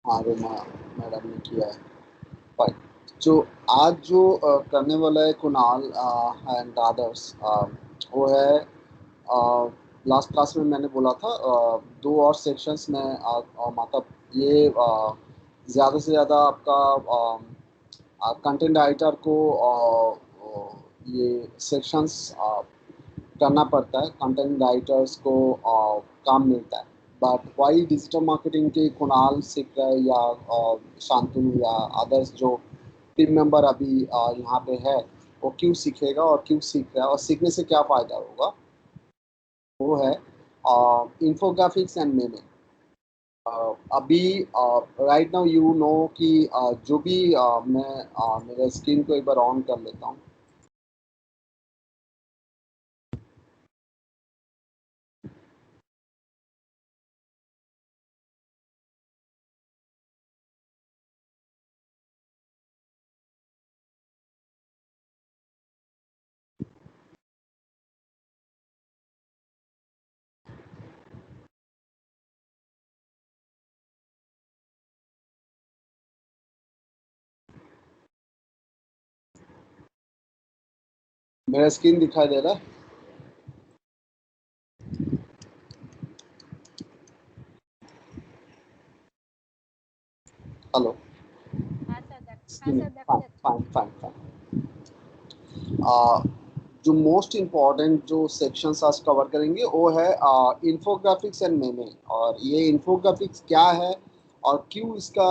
हाँ रोमा मैडम ने किया है। फाइन। जो आज जो करने वाला है कुणाल एंड अदर्स, वो है लास्ट क्लास में मैंने बोला था दो और सेक्शंस में मतलब ये ज़्यादा से ज़्यादा आपका कंटेंट राइटर को ये सेक्शंस करना पड़ता है, कंटेंट राइटर्स को काम मिलता है। बट वाई डिजिटल मार्केटिंग के कुणाल सीख रहे हैं या शांतनु या अदर्स जो टीम मेंबर अभी यहाँ पे है, वो क्यों सीखेगा और क्यों सीख रहा है और सीखने से क्या फ़ायदा होगा, वो है इन्फोग्राफिक्स एंड मेमे। अभी राइट नाउ यू नो कि जो भी मैं मेरे स्क्रीन को एक बार ऑन कर लेता हूँ। मेरा स्क्रीन दिखाई दे रहा है? हेलो। हाँ sir, fine fine fine fine. जो मोस्ट इम्पॉर्टेंट जो सेक्शंस आज कवर करेंगे वो है इन्फोग्राफिक्स एंड मेमे। और ये इन्फोग्राफिक्स क्या है और क्यों इसका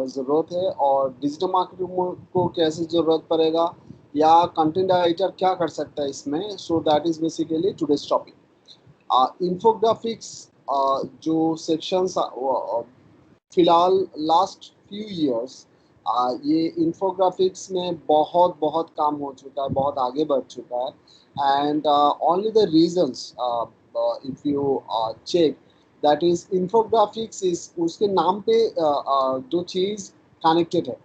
ज़रूरत है और डिजिटल मार्केटिंग को कैसे ज़रूरत पड़ेगा या कंटेंट राइटर क्या कर सकता है इसमें। So that is basically today's topic. Infographics जो सेक्शंस फिलहाल लास्ट फ्यू इयर्स ये इंफोग्राफिक्स में बहुत बहुत काम हो चुका है, बहुत आगे बढ़ चुका है। And only the reasons if you check that is infographics is उसके नाम पे दो चीज़ कनेक्टेड है।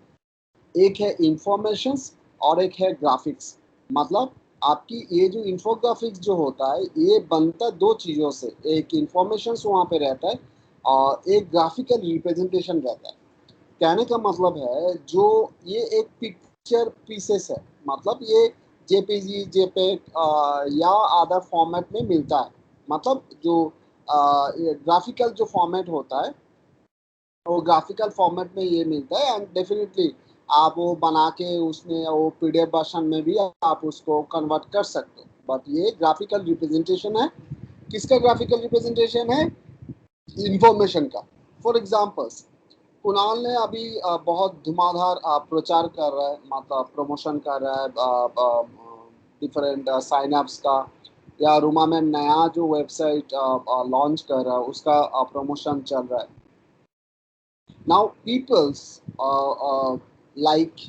एक है इंफॉर्मेशंस और एक है ग्राफिक्स। मतलब आपकी ये जो इंफोग्राफिक्स जो होता है ये बनता है दो चीज़ों से, एक इंफॉर्मेशंस वहाँ पे रहता है और एक ग्राफिकल रिप्रेजेंटेशन रहता है। कहने का मतलब है जो ये एक पिक्चर पीसेस है, मतलब ये जेपीजी जेपेग या अदर फॉर्मेट में मिलता है। मतलब जो ग्राफिकल जो फॉर्मेट होता है वो ग्राफिकल फॉर्मेट में ये मिलता है। एंड डेफिनेटली आप वो बना के उसमें वो पीडीएफ वर्जन में भी आप उसको कन्वर्ट कर सकते हो। बट ये ग्राफिकल रिप्रेजेंटेशन है। किसका ग्राफिकल रिप्रेजेंटेशन है? इंफॉर्मेशन का। फॉर एग्जाम्पल्स कुणाल ने अभी बहुत धुआंधार प्रचार कर रहा है, मतलब प्रमोशन कर रहा है डिफरेंट साइन अप्स का, या रूमा में नया जो वेबसाइट लॉन्च कर रहा है उसका प्रमोशन चल रहा है। Now peoples like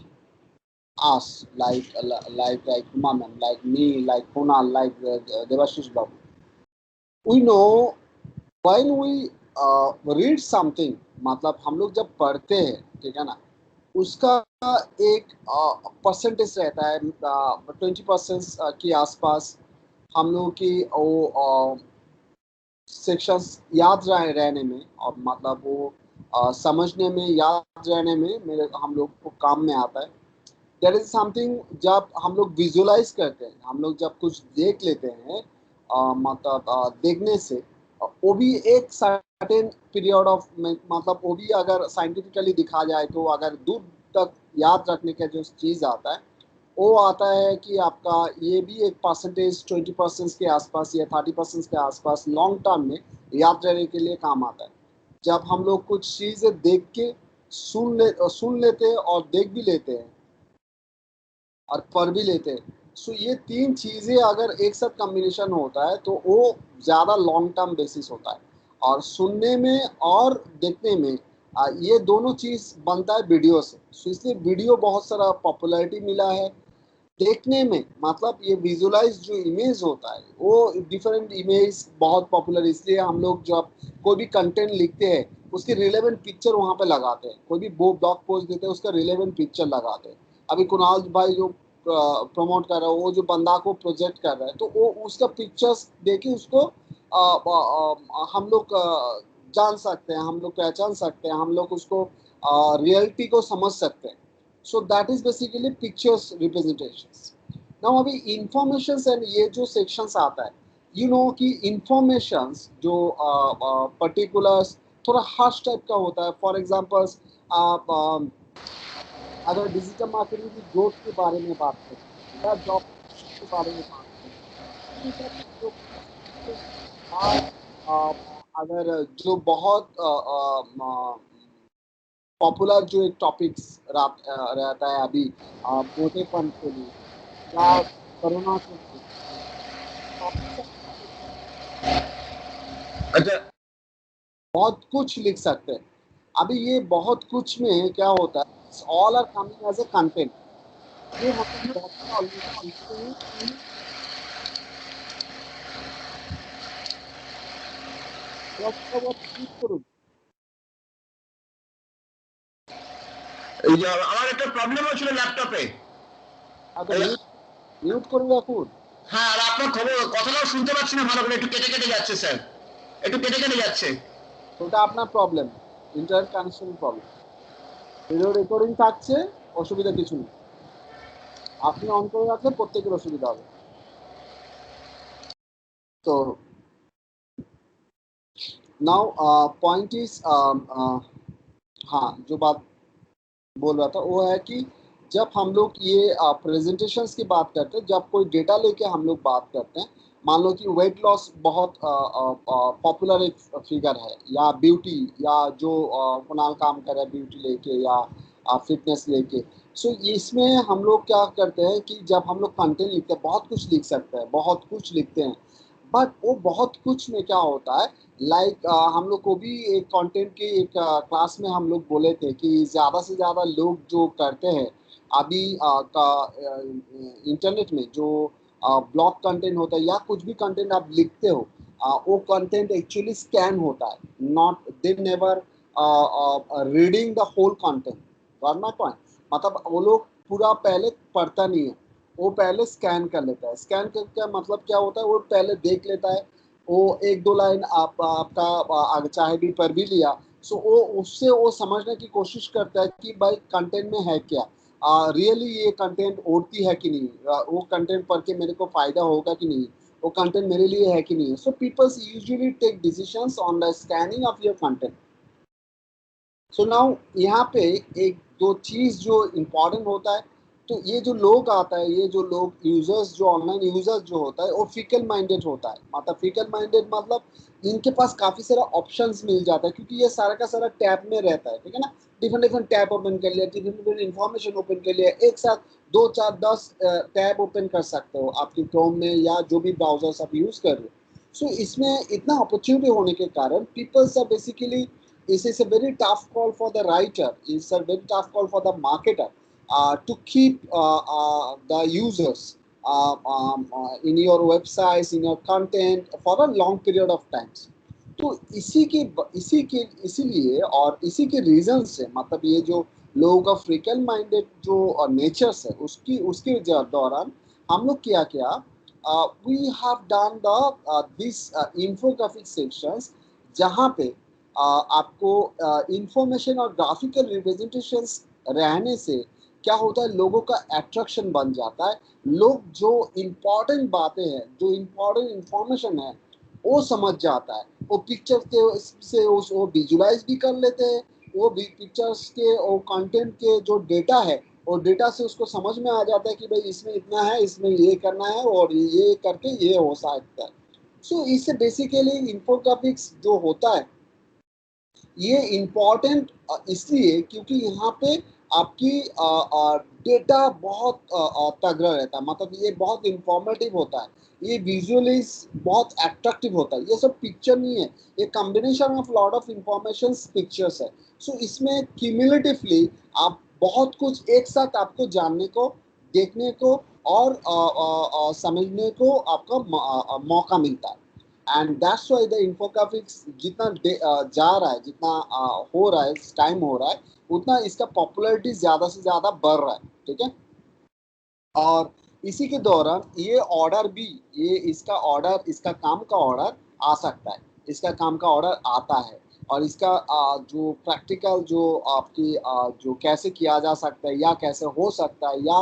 us, like Ruma ma'am, like me, like Kunal, like Devashish Babu, we know when we read something, मतलब हम लोग जब पढ़ते हैं, ठीक है ना, उसका एक परसेंटेज रहता है 20% के आसपास हम लोग की वो सेक्शंस याद रहने में और मतलब वो समझने में, याद रहने में मेरे हम लोग को काम में आता है। दैट इज समथिंग जब हम लोग विजुलाइज करते हैं, हम लोग जब कुछ देख लेते हैं मतलब देखने से वो भी एक सर्टेन पीरियड ऑफ मतलब वो भी अगर साइंटिफिकली दिखा जाए तो अगर दूर तक याद रखने का जो चीज़ आता है वो आता है कि आपका ये भी एक परसेंटेज 20% के आसपास या 30% के आसपास लॉन्ग टर्म में याद रहने के लिए काम आता है। जब हम लोग कुछ चीज़ें देख के सुन लेते हैं और देख भी लेते हैं और पढ़ भी लेते हैं। सो ये तीन चीज़ें अगर एक साथ कॉम्बिनेशन होता है तो वो ज़्यादा लॉन्ग टर्म बेसिस होता है। और सुनने में और देखने में ये दोनों चीज़ बनता है वीडियो से। सो इसलिए वीडियो बहुत सारा पॉपुलैरिटी मिला है। देखने में मतलब ये विजुअलाइज जो इमेज होता है वो डिफरेंट इमेज बहुत पॉपुलर, इसलिए हम लोग जब कोई भी कंटेंट लिखते हैं उसकी रिलेवेंट पिक्चर वहाँ पे लगाते हैं। कोई भी वो ब्लॉग पोस्ट देते हैं उसका रिलेवेंट पिक्चर लगाते हैं। अभी कुणाल भाई जो प्रमोट कर रहा है, वो जो बंदा को प्रोजेक्ट कर रहा है, तो वो उसका पिक्चर्स देके उसको हम लोग जान सकते हैं, हम लोग पहचान सकते हैं, हम लोग उसको रियलिटी को समझ सकते हैं. So that is basically pictures representations. Now अभी इंफॉर्मेशन एंड ये जो सेक्शंस आता है, यू नो कि इंफॉर्मेशंस जो पर्टिकुलर थोड़ा हार्श टाइप का होता है. फॉर एग्जांपल्स, आप अगर डिजिटल मार्केटिंग की ग्रोथ के बारे में बात करें या जॉब के बारे में बात करें, इन सब चीज़ों के बाद अगर जो बहुत पॉपुलर जो एक टॉपिक्स रहता है अभी मोटेपन के लिए या कोरोना के लिए, अच्छा, बहुत कुछ लिख सकते हैं. अभी ये बहुत कुछ में क्या होता है, all are coming as a content. ये हम लोग बहुत सारा ऑलरेडी सीखते हैं. क्लिक करूँ, আমার একটা প্রবলেম হচ্ছিল ল্যাপটপে। আগে মিউট করুন এখন. হ্যাঁ, আর আপনার খবর কথাটাও শুনতে পাচ্ছি না ভালো করে, একটু কেটে কেটে যাচ্ছে স্যার, একটু কেটে কেটে যাচ্ছে। ওটা আপনার problem, internet connection problem. Video recording থাকছে, অসুবিধা কিছু নেই. আপনি অন করে রাখলে প্রত্যেকের অসুবিধা হবে. तो नाउ पॉइंट इज, हाँ, जो बात बोल रहा था वो है कि जब हम लोग ये प्रेजेंटेशंस की बात करते हैं, जब कोई डेटा लेके हम लोग बात करते हैं, मान लो कि वेट लॉस बहुत पॉपुलर एक फिगर है, या ब्यूटी, या जो कुणाल काम कर रहा है ब्यूटी लेके या फिटनेस लेके. सो इसमें हम लोग क्या करते हैं कि जब हम लोग कंटेंट लिखते हैं, बहुत कुछ लिख सकते हैं, बहुत कुछ लिखते हैं, बट वो बहुत कुछ में क्या होता है, लाइक हम लोग को भी एक कंटेंट के एक क्लास में हम लोग बोले थे कि ज़्यादा से ज़्यादा लोग जो करते हैं अभी इंटरनेट में जो ब्लॉग कंटेंट होता है या कुछ भी कंटेंट आप लिखते हो, वो कंटेंट एक्चुअली स्कैन होता है, not they never reading the whole content. Got my point. मतलब वो लोग पूरा पहले पढ़ता नहीं है, वो पहले स्कैन कर लेता है. स्कैन करके मतलब क्या होता है, वो पहले देख लेता है, वो एक दो लाइन आपका चाहे भी पढ़ भी लिया, सो वो उससे वो समझने की कोशिश करता है कि भाई कंटेंट में है क्या, रियली ये कंटेंट ओढ़ती है कि नहीं, वो कंटेंट पढ़ के मेरे को फायदा होगा कि नहीं, वो कंटेंट मेरे लिए है कि नहीं. So peoples usually take decisions on the scanning of your content. So now यहाँ पे एक दो चीज़ जो इम्पोर्टेंट होता है, तो ये जो लोग आता है, ये जो लोग यूजर्स, जो ऑनलाइन यूजर्स जो होता है, वो फिकल माइंडेड होता है. मतलब फिकल माइंडेड मतलब इनके पास काफ़ी सारा ऑप्शंस मिल जाता है, क्योंकि ये सारा का सारा टैब में रहता है, ठीक है ना. डिफरेंट डिफरेंट टैब ओपन कर लिया, डिफरेंट डिफरेंट इन्फॉर्मेशन ओपन कर लिया, एक साथ 2 4 10 टैब ओपन कर सकते हो आपकी क्रोम में या जो भी ब्राउजर्स आप यूज़ कर रहे हो. सो इसमें इतना अपॉर्चुनिटी होने के कारण peoples are basically, this is a very tough call for the writer, it's a very tough call for the marketer to keep the users in your websites, in your content for a long period of times. तो इसीलिए और इसी के reason से, मतलब ये जो लोगों का फ्रिकल माइंडेड जो नेचर्स है, उसके दौरान हम लोग क्या किया, we have done the this infographic sections, जहाँ पे आपको इंफॉर्मेशन और ग्राफिकल रिप्रेजेंटेशंस रहने से क्या होता है, लोगों का अट्रैक्शन बन जाता है. लोग जो इम्पोर्टेंट बातें हैं, जो इम्पोर्टेंट इंफॉर्मेशन है, वो समझ जाता है. वो पिक्चर के से वो विजुलाइज भी कर लेते हैं, वो भी पिक्चर्स के और कंटेंट के जो डेटा है, और डेटा से उसको समझ में आ जाता है कि भाई इसमें इतना है, इसमें ये करना है, और ये करके ये हो सकता है. सो इससे बेसिकली इंफोग्राफिक्स जो होता है, ये इम्पॉर्टेंट इसलिए क्योंकि यहाँ पे आपकी डेटा बहुत तगड़ा रहता है. मतलब ये बहुत इंफॉर्मेटिव होता है, ये विजुअली बहुत अट्रैक्टिव होता है. ये सब पिक्चर नहीं है, ये combination of lot of information pictures है. सो इसमें क्यूमुलेटिवली आप बहुत कुछ एक साथ आपको जानने को, देखने को और समझने को आपका मौका मिलता है. And that's why the infographics जितना जा रहा है, जितना हो रहा है, टाइम हो रहा है, उतना इसका पॉपुलैरिटी ज़्यादा से ज़्यादा बढ़ रहा है. ठीक है. और इसी के दौरान ये ऑर्डर भी, ये इसका ऑर्डर, इसका काम का ऑर्डर आ सकता है, इसका काम का ऑर्डर आता है। और इसका जो प्रैक्टिकल जो आपकी जो कैसे किया जा सकता है या कैसे हो सकता है या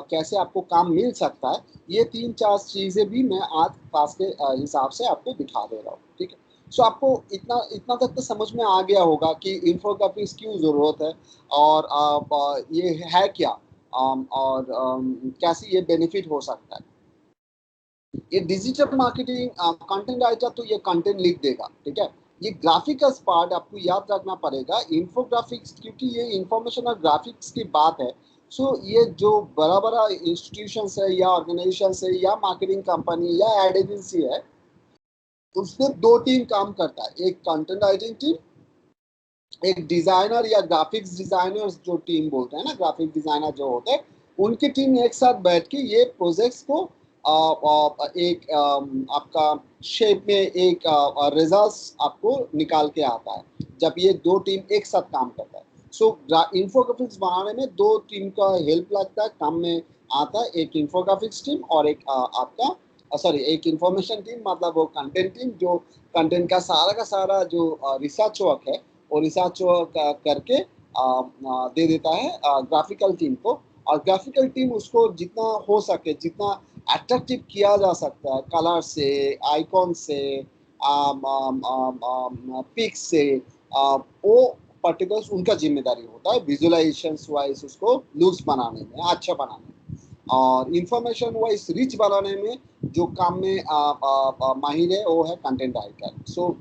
कैसे आपको काम मिल सकता है, ये 3-4 चीज़ें भी मैं आज क्लास के हिसाब से आपको दिखा दे रहा हूँ, ठीक है। सो आपको इतना इतना तक तो समझ में आ गया होगा कि इन्फोग्राफिक्स क्यों ज़रूरत है और ये है क्या, और कैसे ये बेनिफिट हो सकता है। ये डिजिटल मार्केटिंग कंटेंट राइटर तो ये कंटेंट लिख देगा, ठीक है। ये ग्राफिक्स पार्ट आपको याद रखना पड़ेगा, इन्फोग्राफिक्स, क्योंकि ये इंफॉर्मेशन और ग्राफिक्स की बात है। सो ये जो बड़ा बड़ा इंस्टीट्यूशन है या ऑर्गेनाइजेशन है या मार्केटिंग कंपनी या एड एजेंसी है, उसमें दो टीम काम करता है, एक कंटेंट राइटिंग टीम, एक डिजाइनर या ग्राफिक्स डिजाइनर्स जो टीम बोलते हैं ना, ग्राफिक डिजाइनर जो होते हैं, उनकी टीम एक साथ बैठ के ये प्रोजेक्ट्स को एक आपका शेप में एक रिजल्ट्स आपको निकाल के आता है जब ये दो टीम एक साथ काम करता है। सो इंफोग्राफिक्स बनाने में दो टीम का हेल्प लगता है, काम में आता है, एक इंफोग्राफिक्स टीम और एक आपका सॉरी एक इंफॉर्मेशन टीम, मतलब वो कंटेंट टीम जो कंटेंट का सारा जो रिसर्च वर्क है वो रिसर्च वर्क करके दे देता है ग्राफिकल टीम को। और ग्राफिकल टीम उसको जितना हो सके, जितना अट्रैक्टिव किया जा सकता है, कलर से, आइकॉन से, पिक्स से, वो पर्टिकुलर्स उनका जिम्मेदारी होता है, विजुअलाइजेशन वाइज उसको लुक्स बनाने में, अच्छा बनाने में, और इंफॉर्मेशन वाइज रिच बनाने में जो काम में माहिर है वो है कंटेंट राइटर। सो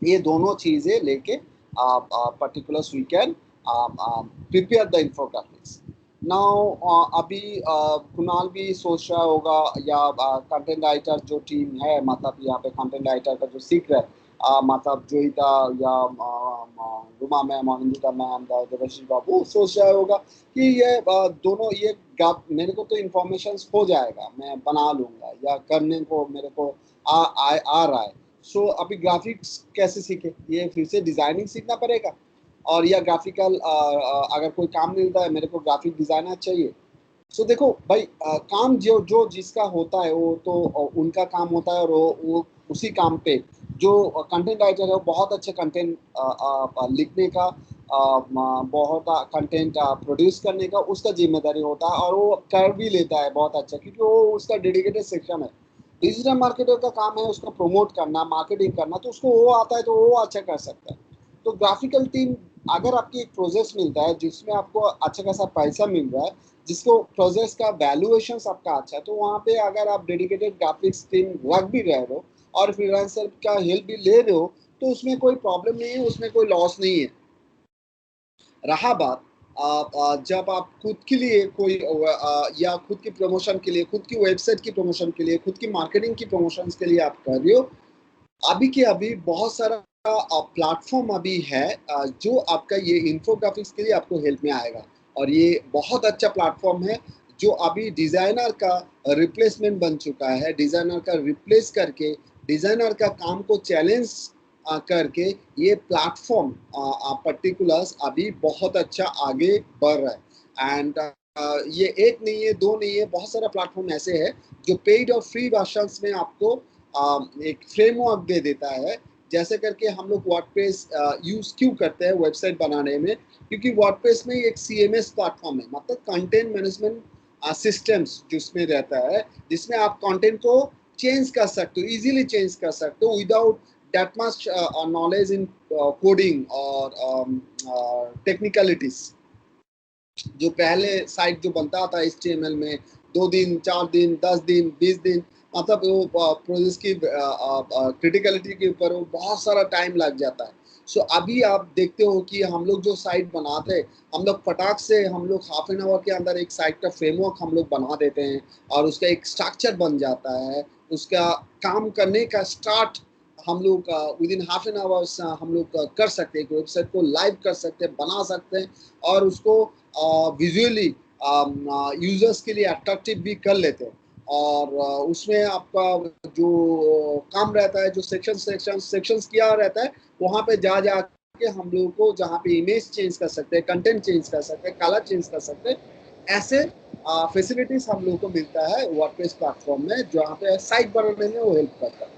ये दोनों चीजें लेके particulars we can prepare the infographics. Now अभी कुणाल भी सोच रहा होगा या कंटेंट राइटर जो टीम है, मतलब यहाँ पे कंटेंट राइटर का जो सीख रहा है, मतलब जोईता या रुमा मैम, अनिंदिता मैम, देवाशीष बाबू, सोच रहा होगा कि ये दोनों ये गैप मेरे को तो इंफॉर्मेशन हो जाएगा, मैं बना लूंगा या करने को मेरे को आ रहा है। सो अभी ग्राफिक्स कैसे सीखे, ये फिर से डिजाइनिंग सीखना पड़ेगा। और या ग्राफिकल अगर कोई काम मिलता है, मेरे को ग्राफिक डिजाइनर चाहिए। सो देखो भाई, काम जो जो जिसका होता है वो तो उनका काम होता है, और वो उसी काम पे जो कंटेंट राइटर है वो बहुत अच्छे कंटेंट लिखने का, बहुत कंटेंट प्रोड्यूस करने का उसका जिम्मेदारी होता है, और वो कर भी लेता है बहुत अच्छा, क्योंकि वो उसका डेडिकेटेड सेक्शन है। डिजिटल मार्केटर का काम है उसको प्रमोट करना, मार्केटिंग करना, तो उसको वो आता है तो वो अच्छा कर सकता है। तो ग्राफिकल टीम, अगर आपकी एक प्रोजेक्ट मिलता है जिसमें आपको अच्छा खासा पैसा मिल रहा है, जिसको प्रोजेक्ट का वैल्यूएशन आपका अच्छा है, तो वहाँ पे अगर आप डेडिकेटेड ग्राफिक्स टीम रख भी रहे हो और फ्रीलांसर का हेल्प भी ले रहे हो, तो उसमें कोई प्रॉब्लम नहीं है, उसमें कोई लॉस नहीं है। रहा बात जब आप खुद के लिए कोई या खुद की प्रमोशन के लिए, खुद की वेबसाइट की प्रमोशन के लिए, खुद की मार्केटिंग की प्रमोशन के लिए आप कर रहे हो, अभी के अभी बहुत सारा प्लेटफॉर्म अभी है जो आपका ये इंफोग्राफिक्स के लिए आपको हेल्प में आएगा। और ये बहुत अच्छा प्लेटफॉर्म है जो अभी डिजाइनर का रिप्लेसमेंट बन चुका है, डिजाइनर का रिप्लेस करके डिजाइनर का काम को चैलेंज करके ये प्लेटफॉर्म पर्टिकुलर्स अभी बहुत अच्छा आगे बढ़ रहा है। एंड ये एक नहीं है, दो नहीं है, बहुत सारा प्लेटफॉर्म ऐसे है जो पेड और फ्री वर्जन्स में आपको एक फ्रेमवर्क दे देता है। जैसे करके हम लोग वर्डप्रेस यूज क्यों करते हैं वेबसाइट बनाने में, क्योंकि वर्डप्रेस में एक सीएमएस प्लेटफॉर्म है, मतलब कंटेंट मैनेजमेंट सिस्टम्स जिसमें रहता है, जिसमें आप कंटेंट को चेंज कर सकते हो, इजीली चेंज कर सकते हो without that much knowledge in coding और टेक्निकलिटीज। जो पहले साइट जो बनता था HTML में 2 दिन 4 दिन 10 दिन 20 दिन, मतलब वो प्रोसेस की क्रिटिकलिटी के ऊपर वो बहुत सारा टाइम लग जाता है। सो अभी आप देखते हो कि हम लोग जो साइट बनाते हैं, हम लोग फटाक से हम लोग हाफ एन आवर के अंदर एक साइट का फ्रेमवर्क हम लोग बना देते हैं, और उसका एक स्ट्रक्चर बन जाता है, उसका काम करने का स्टार्ट हम लोग with in half an hours हम लोग कर सकते हैं, वेबसाइट को लाइव कर सकते हैं, बना सकते हैं, और उसको विजुअली यूजर्स के लिए अट्रैक्टिव भी कर लेते हैं। और उसमें आपका जो काम रहता है, जो सेक्शंस किया रहता है, वहाँ पे जा जा के हम लोगों को जहाँ पे इमेज चेंज कर सकते हैं, कंटेंट चेंज कर सकते हैं, कलर चेंज कर सकते हैं, ऐसे फैसिलिटीज हम लोग को मिलता है वर्डप्रेस प्लेटफॉर्म में, जहाँ पे साइट बनाने में वो हेल्प करता है।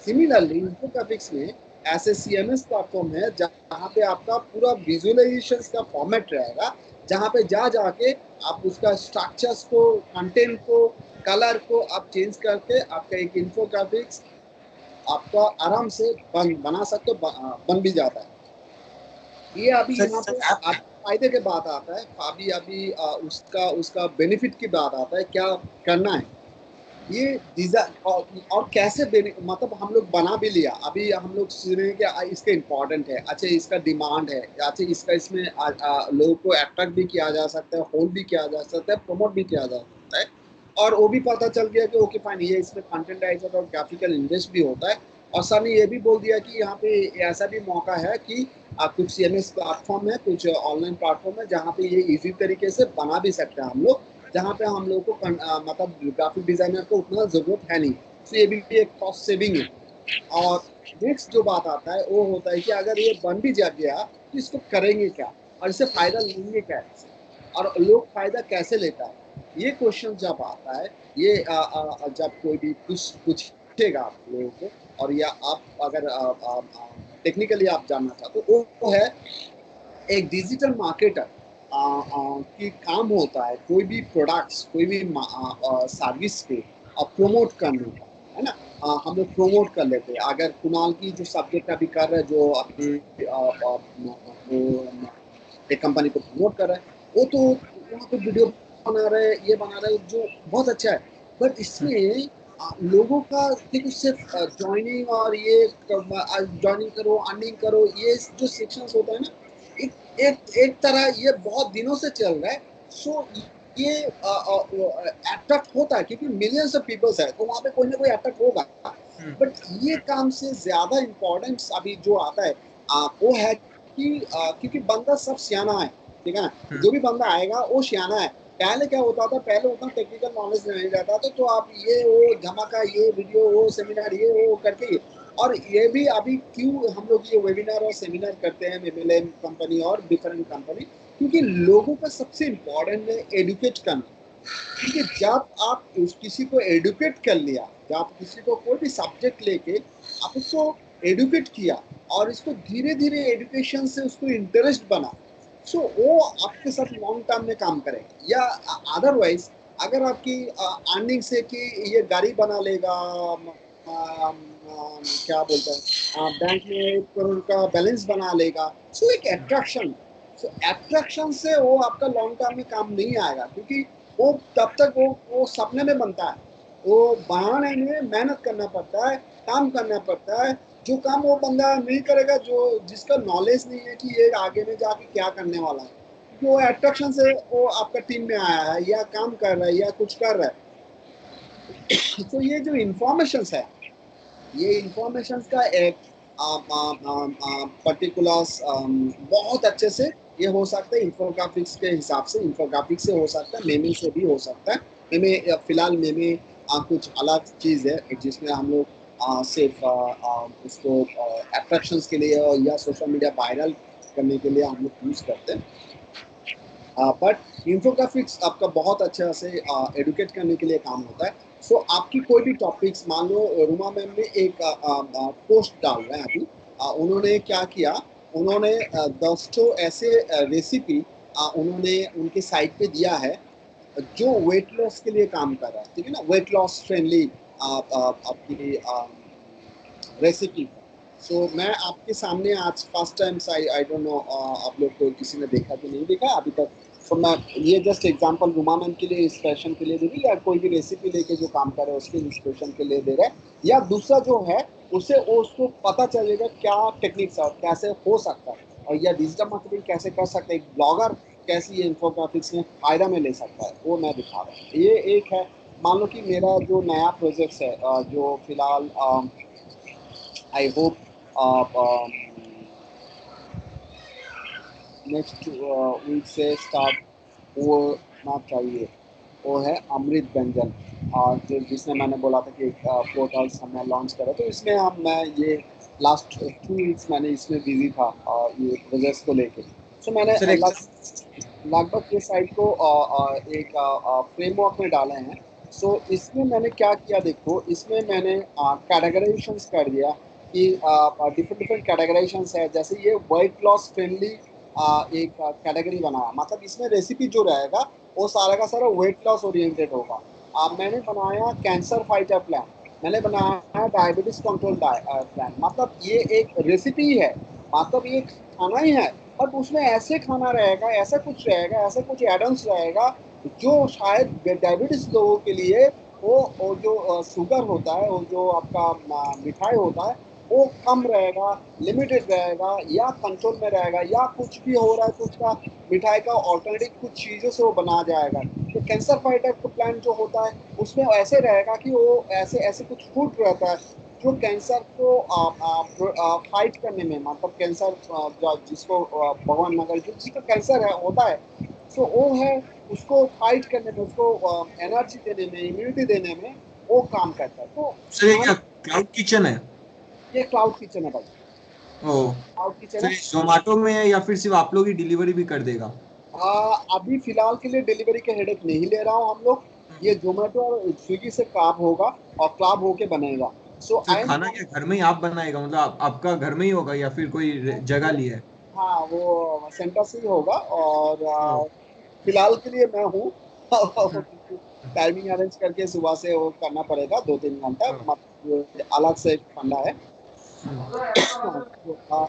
सिमिलरली इन्फोग्राफिक्स में ऐसे CMS प्लेटफॉर्म है जहाँ पे आपका पूरा विजुअलाइजेशन का फॉर्मेट रहेगा, जहाँ पे जाके आप उसका स्ट्रक्चर्स को, कंटेंट को, कलर को आप चेंज करके आपका एक इन्फोग्राफिक्स आपका आराम से बना सकते हो, बन भी जाता है। ये अभी यहाँ पे फायदे के बात आता है, अभी उसका उसका बेनिफिट की बात आता है, क्या करना है ये डिजाइन और कैसे मतलब हम लोग बना भी लिया, अभी हम लोग सुन रहे हैं कि इसका इम्पोर्टेंट है, अच्छा इसका डिमांड है, अच्छा इसका इसमें लोगों को अट्रैक्ट भी किया जा सकता है, होल्ड भी किया जा सकता है, प्रमोट भी किया जा सकता है। और वो भी पता चल गया कि ओके फाइन, ये इसमें कंटेंटाइजर और ग्राफिकल इन्वेस्ट भी होता है। और सर ने ये भी बोल दिया कि यहाँ पे ऐसा भी मौका है कि कुछ CMS प्लेटफॉर्म है, कुछ ऑनलाइन प्लेटफॉर्म है जहाँ पे ये इजी तरीके से बना भी सकते हैं हम लोग, जहाँ पे हम लोग को मतलब ग्राफिक डिजाइनर को उतना जरूरत है नहीं। तो ये भी एक कॉस्ट सेविंग है। और नेक्स्ट जो बात आता है वो होता है कि अगर ये बन भी जा गया तो इसको करेंगे क्या, और इससे फायदा लेंगे कैसे, और लोग फायदा कैसे लेता है, ये क्वेश्चन जब आता है, ये जब कोई भी पूछेगा आप लोगों को, और या आप अगर टेक्निकली आप जानना चाहते हो, वो है एक डिजिटल मार्केटर की काम होता है कोई भी प्रोडक्ट्स, कोई भी सर्विस के प्रमोट करने का, है ना। हम लोग प्रमोट कर लेते हैं। अगर कुणाल की जो सब्जेक्ट अभी कर रहे हैं, जो अभी एक कंपनी को प्रमोट कर रहा है, वो तो वहाँ पे वीडियो बना रहे हैं, ये बना रहे हैं, जो बहुत अच्छा है। बट इसमें लोगों का देखो, सिर्फ ज्वाइनिंग और ये ज्वाइनिंग करो, अर्निंग करो, ये जो सेक्शंस होता है ना, एक तरह ये बहुत दिनों से चल रहा है। सो ये अट्रैक्ट होता है क्योंकि मिलियंस ऑफ पीपल्स है, तो वहाँ पे कोई ना कोई अट्रैक्ट होगा। बट ये काम से ज्यादा इम्पोर्टेंस अभी जो आता है वो है कि क्योंकि बंदा सब सियाना है, ठीक है ना। जो भी बंदा आएगा वो सियाना है। पहले क्या होता था, पहले उतना टेक्निकल नॉलेज नहीं रहता था, तो आप ये वो धमाका, ये वीडियो, वो सेमिनार, ये वो करके। और ये भी अभी क्यों हम लोग ये वेबिनार और सेमिनार करते हैं, MLM कंपनी और डिफरेंट कंपनी, क्योंकि लोगों का सबसे इम्पोर्टेंट है एडुकेट करना। क्योंकि जब आप किसी को एडुकेट कर लिया, जब आप किसी को कोई भी सब्जेक्ट लेके आप उसको एडुकेट किया और इसको धीरे धीरे एडुकेशन से उसको इंटरेस्ट बना, सो वो आपके साथ लॉन्ग टर्म में काम करेगा। या अदरवाइज अगर आपकी अर्निंग से कि ये गाड़ी बना लेगा, क्या बोलते हैं, बैंक में 1 करोड़ का बैलेंस बना लेगा, सो एक अट्रैक्शन, सो अट्रैक्शन से वो आपका लॉन्ग टर्म में काम नहीं आएगा, क्योंकि वो तब तक वो सपने में बनता है। वो बनाने में मेहनत करना पड़ता है, काम करना पड़ता है। जो काम वो बंदा नहीं करेगा, जो जिसका नॉलेज नहीं है कि ये आगे में जाके क्या करने वाला है, क्योंकि वो अट्रैक्शन से वो आपका टीम में आया है या काम कर रहा है या कुछ कर रहा है। तो ये जो इंफॉर्मेशन है, ये इंफॉर्मेशन का एक पर्टिकुलर बहुत अच्छे से ये हो सकता है इन्फोग्राफिक्स के हिसाब से। इन्फोग्राफिक्स से हो सकता है, मेमे से भी हो सकता है। मेमे फिलहाल मेमे कुछ अलग चीज़ है, जिसमें हम लोग सिर्फ उसको अट्रैक्शंस के लिए या सोशल मीडिया वायरल करने के लिए हम लोग यूज़ करते हैं। बट इन्फोग्राफिक्स आपका बहुत अच्छा से एडुकेट करने के लिए काम होता है। सो आपकी कोई भी टॉपिक्स, मान लो रुमा मैम ने एक पोस्ट डाल रहे हैं अभी, उन्होंने क्या किया, उन्होंने 10 ऐसे रेसिपी उन्होंने उनके साइट पे दिया है जो वेट लॉस के लिए काम कर रहा है, ठीक है ना, वेट लॉस फ्रेंडली आपकी रेसिपी। सो मैं आपके सामने आज first time, I don't know आप लोग को किसी ने देखा कि नहीं देखा अभी तक। तो मैं ये जस्ट एग्जांपल रुमा मैम के लिए, इंस्पिरेशन के लिए दे रही, या कोई भी रेसिपी लेके जो काम कर रहे हैं उसके इंस्पिरेशन के लिए दे रहे हैं, या दूसरा जो है उससे उसको पता चलेगा क्या टेक्निक्स और कैसे हो सकता है, और या डिजिटल मार्केटिंग कैसे कर सकते हैं, एक ब्लॉगर कैसे ये इन्फोग्राफिक्स में फायदा में ले सकता है, वो मैं दिखा रहा हूँ। ये एक है। मान लो कि मेरा जो नया प्रोजेक्ट है जो फिलहाल आई होप नेक्स्ट वीक से स्टार्ट होना चाहिए, वो है अमृत व्यंजन, और जिसमें मैंने बोला था कि पोर्टल्स हमने लॉन्च करा, तो इसमें मैं ये लास्ट 2 वीक्स मैंने इसमें बिजी था और ये प्रोजेक्ट्स को लेके। सो मैंने लगभग ये साइट को एक फ्रेमवर्क में डाले हैं। सो इसमें मैंने क्या किया देखो, इसमें मैंने कैटेगराइजेशंस कर दिया कि डिफरेंट डिफरेंट कैटेगराइजेशंस है। जैसे ये वेट लॉस फ्रेंडली एक कैटेगरी बनाया, मतलब इसमें रेसिपी जो रहेगा वो सारा का सारा वेट लॉस ओरिएंटेड होगा। मैंने बनाया कैंसर फाइटर प्लान, मैंने बनाया डायबिटीज कंट्रोल प्लान। मतलब ये एक रेसिपी है, मतलब ये खाना ही है, बट उसमें ऐसे खाना रहेगा, ऐसा कुछ रहेगा, ऐसा कुछ एडम्स रहेगा जो शायद डायबिटीज लोगों के लिए वो जो शुगर होता है, वो जो आपका मिठाई होता है, वो कम रहेगा, लिमिटेड रहेगा, या कंट्रोल में रहेगा, या कुछ भी हो रहा है तो उसका मिठाई का ऑल्टरनेटिव कुछ चीज़ों से वो बना जाएगा। तो कैंसर फाइटर का प्लान जो होता है उसमें ऐसे रहेगा कि वो ऐसे ऐसे कुछ फूड रहता है जो कैंसर को फाइट करने में, मतलब कैंसर जिसको भगवान ना करे, जिसको कैंसर है होता है, सो वो है उसको फाइट करने में, उसको एनर्जी देने में, इम्यूनिटी देने में वो काम करता है। तो सर ये खान क्या क्लाउड किचन है? ये क्लाउड किचन है भाई, ओ, क्लाउड किचन सर है। ये जोमेटो में है या फिर सिर्फ आप लोग ही डिलीवरी भी कर देगा? अभी फिलहाल के लिए डिलीवरी के हेडेक नहीं ले रहा हूँ हम लोग। ये जोमेटो और स्विगी से काम होगा और क्लाब होके बनेगा। सो सर आई एम, खाना क्या घर में ही आप बनाएगा, मतलब आपका घर में ही होगा या फिर कोई जगह ली है? हाँ वो सेंटर से ही होगा। और ओ, फिलहाल के लिए मैं हूँ टाइमिंग अरेंज करके सुबह से वो करना पड़ेगा 2-3 घंटा, मतलब अलग से एक फंडा है।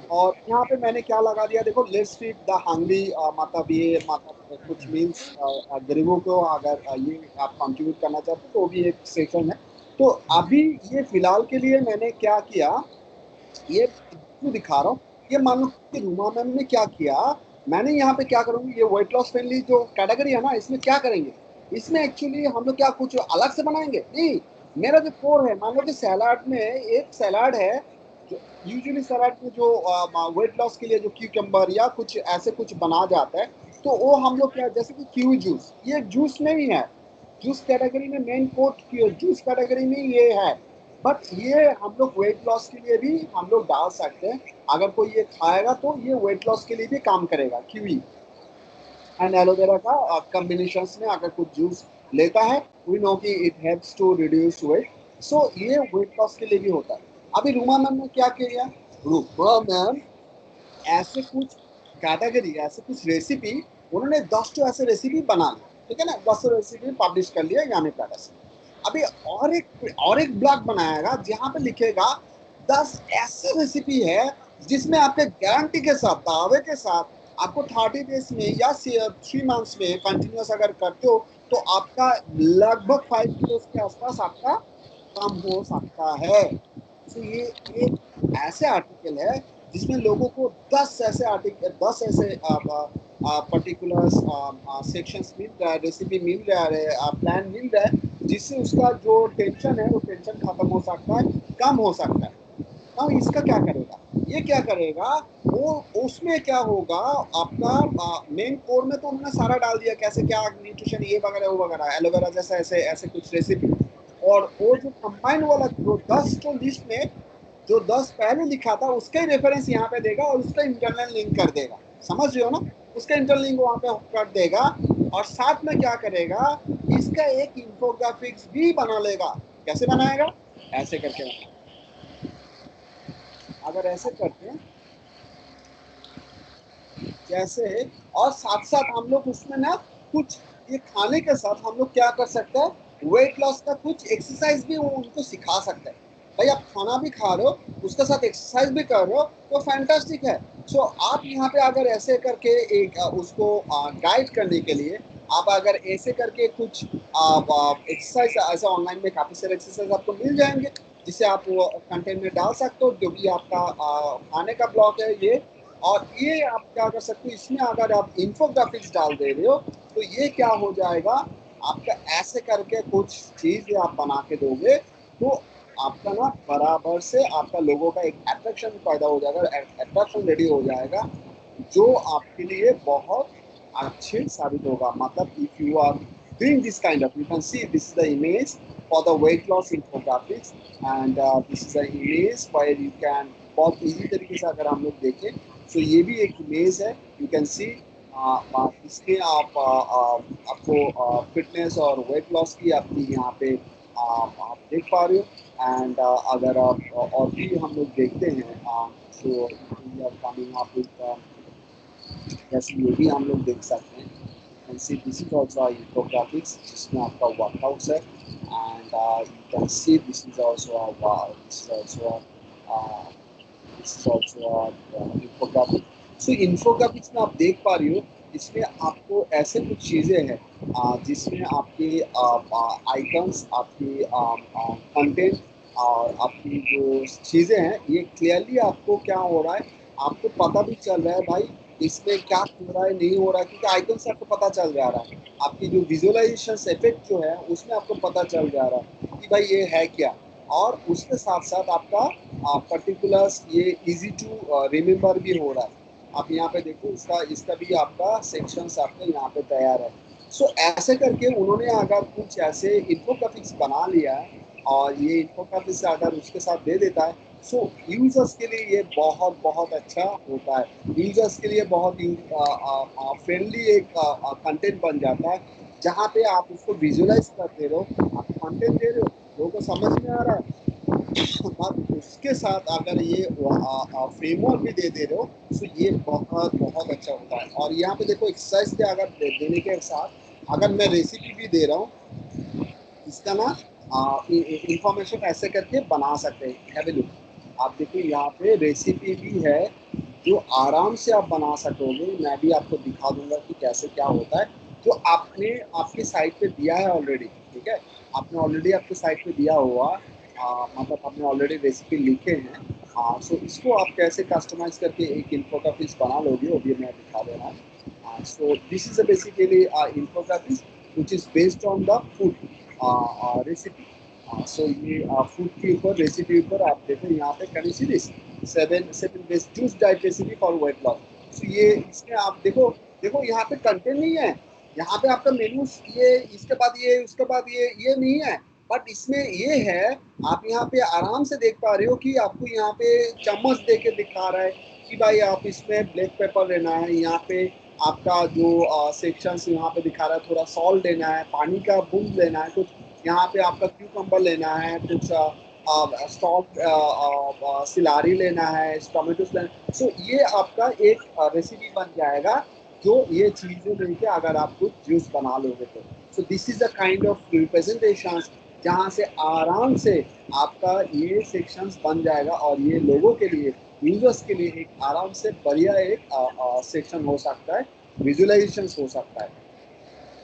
और यहाँ पे मैंने क्या लगा दिया देखो, लेट्स फीड द हंग्री, मतलब ये मतलब कुछ मील्स गरीबों को अगर ये आप कंट्रीब्यूट करना चाहते हो तो वो भी एक सेक्शन है। तो अभी ये फिलहाल के लिए मैंने क्या किया, ये क्यों दिखा रहा हूँ, ये मान लो कि रूमा मैम ने क्या किया, मैंने यहाँ पे क्या करूँगी, ये वेट लॉस फ्रेंडली जो कैटेगरी है ना, इसमें क्या करेंगे, इसमें एक्चुअली हम लोग क्या कुछ अलग से बनाएंगे नहीं। मेरा जो कोर है, मान लो कि सैलाड में एक सैलाड है, जो यूजुअली सैलाड में जो वेट लॉस के लिए जो क्यूकम्बर या कुछ ऐसे कुछ बना जाता है, तो वो हम लोग क्या, जैसे कि कीवी जूस, ये जूस में ही है, जूस कैटेगरी में मेन कोट जूस कैटेगरी में ये है। बट ये हम लोग वेट लॉस के लिए भी हम लोग डाल सकते हैं, अगर कोई ये खाएगा तो ये वेट लॉस के लिए भी काम करेगा। कीवी एंड एलोवेरा का कॉम्बिनेशन में अगर कुछ जूस लेता है, वी नो कि it helps to reduce weight. So ये वेट लॉस के लिए भी होता है। अभी रूमा मैम ने क्या किया, रूमा मैम ऐसे कुछ कैटेगरी, ऐसे कुछ रेसिपी, उन्होंने 10 तो ऐसे रेसिपी बना ली, ठीक है ना, 10 रेसिपी पब्लिश कर लिया यानी पैरा से। अभी और एक ब्लॉग बनाएगा जहां पे लिखेगा 10 ऐसे रेसिपी है जिसमें आपके गारंटी के साथ, दावे के साथ, आपको 30 डेज में या 3 मंथ्स में कंटिन्यूस अगर करते हो तो आपका लगभग 5 किलो के आसपास आपका कम हो सकता है। तो ये एक ऐसे आर्टिकल है जिसमें लोगों को 10 ऐसे आर्टिकल, 10 ऐसे पर्टिकुलर सेक्शंस मिल रहा है, रेसिपी मिल रहा है, प्लान मिल रहा है, जिससे उसका जो टेंशन है वो टेंशन खत्म हो सकता है, कम हो सकता है। अब इसका क्या करेगा, ये क्या करेगा, वो उसमें क्या होगा, आपका मेन कोर में तो उन्होंने सारा डाल दिया, कैसे क्या न्यूट्रिशन ये वगैरह वो वगैरह, एलोवेरा जैसा ऐसे ऐसे कुछ रेसिपी। और वो जो कंबाइंड वाला जो 10 जो लिस्ट में जो 10 पहले लिखा था उसका ही रेफरेंस यहाँ पे देगा और उसका इंटरनल लिंक कर देगा, समझ रहे हो ना, उसका इंटरनल लिंक वहाँ पे कर देगा। और साथ में क्या करेगा, इसका एक इंफोग्राफिक्स भी बना लेगा। कैसे बनाएगा, ऐसे करके बनाएगा। अगर ऐसे करते हैं जैसे, और साथ साथ हम लोग उसमें ना कुछ, ये खाने के साथ हम लोग क्या कर सकते हैं, वेट लॉस का कुछ एक्सरसाइज भी वो उनको सिखा सकते हैं। भाई आप खाना भी खा रहे हो, उसके साथ एक्सरसाइज भी कर रहे हो, तो फैंटास्टिक है। सो आप यहाँ पे अगर ऐसे करके एक उसको गाइड करने के लिए, आप अगर ऐसे करके कुछ एक्सरसाइज, ऐसे ऑनलाइन में काफ़ी सारे एक्सरसाइज आपको मिल जाएंगे जिसे आप वो कंटेंट में डाल सकते हो, जो भी आपका खाने का ब्लॉग है ये। और ये आप क्या कर सकते हो, इसमें अगर आप इंफोग्राफिक्स डाल दे रहे हो तो ये क्या हो जाएगा, आपका ऐसे करके कुछ चीज आप बना के दोगे तो आपका ना बराबर से आपका लोगों का एक अट्रैक्शन पैदा हो जाएगा, अट्रैक्शन रेडी हो जाएगा, जो आपके लिए बहुत अच्छे साबित होगा। मतलब if you are doing this kind of, you can see this is the image for the weight loss infographics, and this is the image where you can, बहुत इजी तरीके से अगर हम लोग देखें तो ये भी एक इमेज है, यू कैन सी इसमें आपको फिटनेस और वेट लॉस की आपकी यहाँ पे आप देख पा रहे हो। एंड अगर आप और भी हम लोग देखते हैं तो कमिंग अप जैसे ये भी हम लोग देख सकते हैं। Can see this is also infographics जिसमें आपका वर्कआउट्स है। And you can see this is also this is also infographic. So infographics में आप देख पा रही हो, इसमें आपको ऐसे कुछ चीज़ें हैं जिसमें आपके आइकन्स, आपकी कंटेंट और आपकी जो चीज़ें हैं, ये क्लियरली आपको क्या हो रहा है, आपको पता भी चल रहा है भाई इसमें क्या हो रहा है, नहीं हो रहा है, क्योंकि आइकन से आपको पता चल जा रहा है। आपकी जो विजुअलाइजेशन इफेक्ट जो है उसमें आपको पता चल जा रहा है कि भाई ये है क्या। और उसके साथ साथ आपका पर्टिकुलर्स ये इजी टू रिमेम्बर भी हो रहा है। आप यहाँ पे देखो, इसका इसका भी आपका सेक्शंस आपके यहाँ पे तैयार है। सो ऐसे करके उन्होंने अगर कुछ ऐसे इन्फोग्राफिक्स बना लिया है और ये इन्फोग्राफिक्स अगर उसके साथ दे देता है, सो यूजर्स के लिए ये बहुत बहुत अच्छा होता है। यूजर्स के लिए बहुत फ्रेंडली एक कंटेंट बन जाता है, जहाँ पे आप उसको विजुअलाइज कर दे रहे हो, आप कंटेंट दे रहे हो, लोगों को समझ में आ रहा है, और उसके साथ अगर ये फ्रेमवर्क भी दे रहे हो, तो ये बहुत बहुत अच्छा होता है। और यहाँ पे देखो एक्सरसाइज के अगर देने के साथ अगर मैं रेसिपी भी दे रहा हूँ, इसका ना इंफॉर्मेशन ऐसे करके बना सकते हैं। Have a look. आप देखिए यहाँ पे रेसिपी भी है जो आराम से आप बना सकोगे। मैं भी आपको दिखा दूंगा कि कैसे क्या होता है, जो आपने आपकी साइट पे दिया है ऑलरेडी। ठीक है, आपने ऑलरेडी आपकी साइट पे दिया हुआ, मतलब आपने ऑलरेडी रेसिपी लिखे हैं। हाँ, सो इसको आप कैसे कस्टमाइज करके एक इन्फोग्राफिक्स बना लोगे, वो भी मैं दिखा दे रहा हूँ। So this is basically infographics which is based on the food recipe. So ये फूड के ऊपर, रेसिपी ऊपर आप देखो यहाँ पे can you see this 7 best juice diet recipe for weight loss. So ये इसमें आप देखो, देखो यहाँ पे कंटेंट नहीं है, यहाँ पे आपका मेन्यू ये, इसके बाद ये, उसके बाद ये नहीं है, बट इसमें ये है। आप यहाँ पे आराम से देख पा रहे हो कि आपको यहाँ पे चम्मच दे के दिखा रहा है कि भाई आप इसमें ब्लैक पेपर लेना है, यहाँ पे आपका जो सेक्शंस यहाँ पे दिखा रहा है, थोड़ा सॉल्ट लेना है, पानी का बूंद लेना है, कुछ यहाँ पे आपका क्यूकम्बर लेना है, कुछ स्टॉक सिलारी लेना है, टोमेटोस लेना है। सो ये आपका एक रेसिपी बन जाएगा, जो ये चीज़ें लेके अगर आप कुछ जूस बना लोगे तो। सो this is the kind of representation जहाँ से आराम से आपका ये सेक्शंस बन जाएगा, और ये लोगों के लिए, यूजर्स के लिए एक आराम से बढ़िया एक सेक्शन हो सकता है, विजुअलाइजेशन हो सकता है।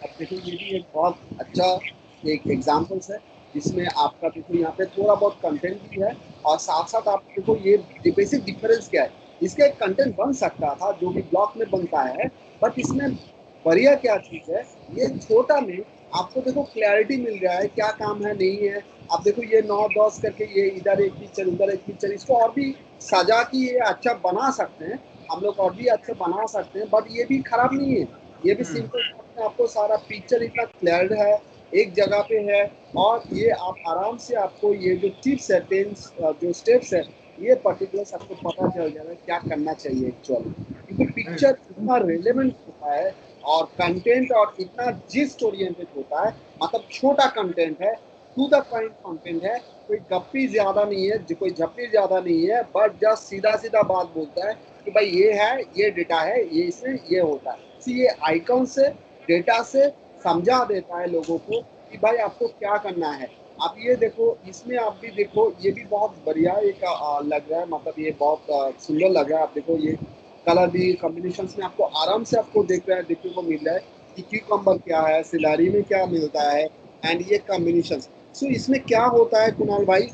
अब देखो ये भी एक बहुत अच्छा एक एग्जाम्पल्स है, जिसमें आपका देखो यहाँ पे थोड़ा बहुत कंटेंट भी है, और साथ साथ आप देखो ये बेसिक डिफरेंस क्या है। इसका एक कंटेंट बन सकता था जो भी ब्लॉग में बनता है, बट इसमें बढ़िया क्या चीज़ है, ये छोटा में आपको देखो क्लैरिटी मिल रहा है क्या काम है, नहीं है। आप देखो ये 9-10 करके, ये इधर एक पिक्चर, उधर एक पिक्चर, इसको और भी सजा की ये अच्छा बना सकते हैं, हम लोग और भी अच्छा बना सकते हैं, बट ये भी खराब नहीं है। ये भी सिंपल आपको सारा पिक्चर इतना क्लियर है, एक जगह पे है, और ये आप आराम से आपको ये जो टिप्स है, जो स्टेप्स है, ये पर्टिकुलर आपको पता चल जाएगा क्या करना चाहिए एक्चुअली, क्योंकि पिक्चर इतना रेलेवेंट होता है, और कंटेंट और इतना जिस्ट ओरिएंटेड होता है, मतलब छोटा कंटेंट है, टू द पॉइंट कंटेंट है, कोई गप्पी ज्यादा नहीं है, कोई झप्पी ज्यादा नहीं है, बट जस्ट सीधा सीधा बात बोलता है कि भाई ये है, ये डेटा है, ये इसमें ये होता है। तो ये आइकन से, डेटा से समझा देता है लोगों को कि भाई आपको क्या करना है। आप ये देखो, इसमें आप भी देखो, ये भी बहुत बढ़िया एक लग रहा है, मतलब ये बहुत सुंदर लग रहा है। आप देखो ये कलर भी कॉम्बिनेशन में आपको आराम से आपको देखने को मिल रहा है कि क्यूकम्बर क्या है, सिलारी में क्या मिलता है, एंड ये कॉम्बिनेशन। सो इसमें क्या होता है कुणाल भाई,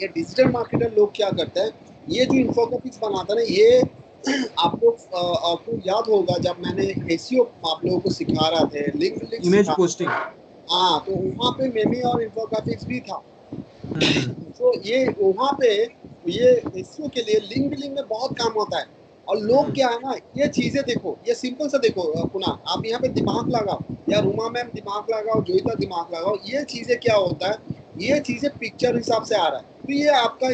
ये डिजिटल मार्केटर लोग क्या करते हैं, ये जो इन्फोग्राफिक्स बनाता है ना, ये आप लोग आपको याद होगा जब मैंने एसईओ आप लोगों को सिखा रहा थे, लिंक लिंक इमेज सिखा, पोस्टिंग। हाँ, तो वहाँ पे मेमी और इन्फोग्राफिक्स भी था। तो ये वहाँ पे ये एसईओ के लिए लिंक बिल्डिंग में बहुत काम होता है। और लोग क्या है ना, ये चीजें देखो, ये सिंपल सा देखो पुनः आप यहाँ पे दिमाग लगाओ, या रूमा मैम दिमाग लगाओ, जोईता दिमाग लगाओ, ये चीजें क्या होता है, ये चीजें पिक्चर हिसाब से आ रहा है। तो ये आपका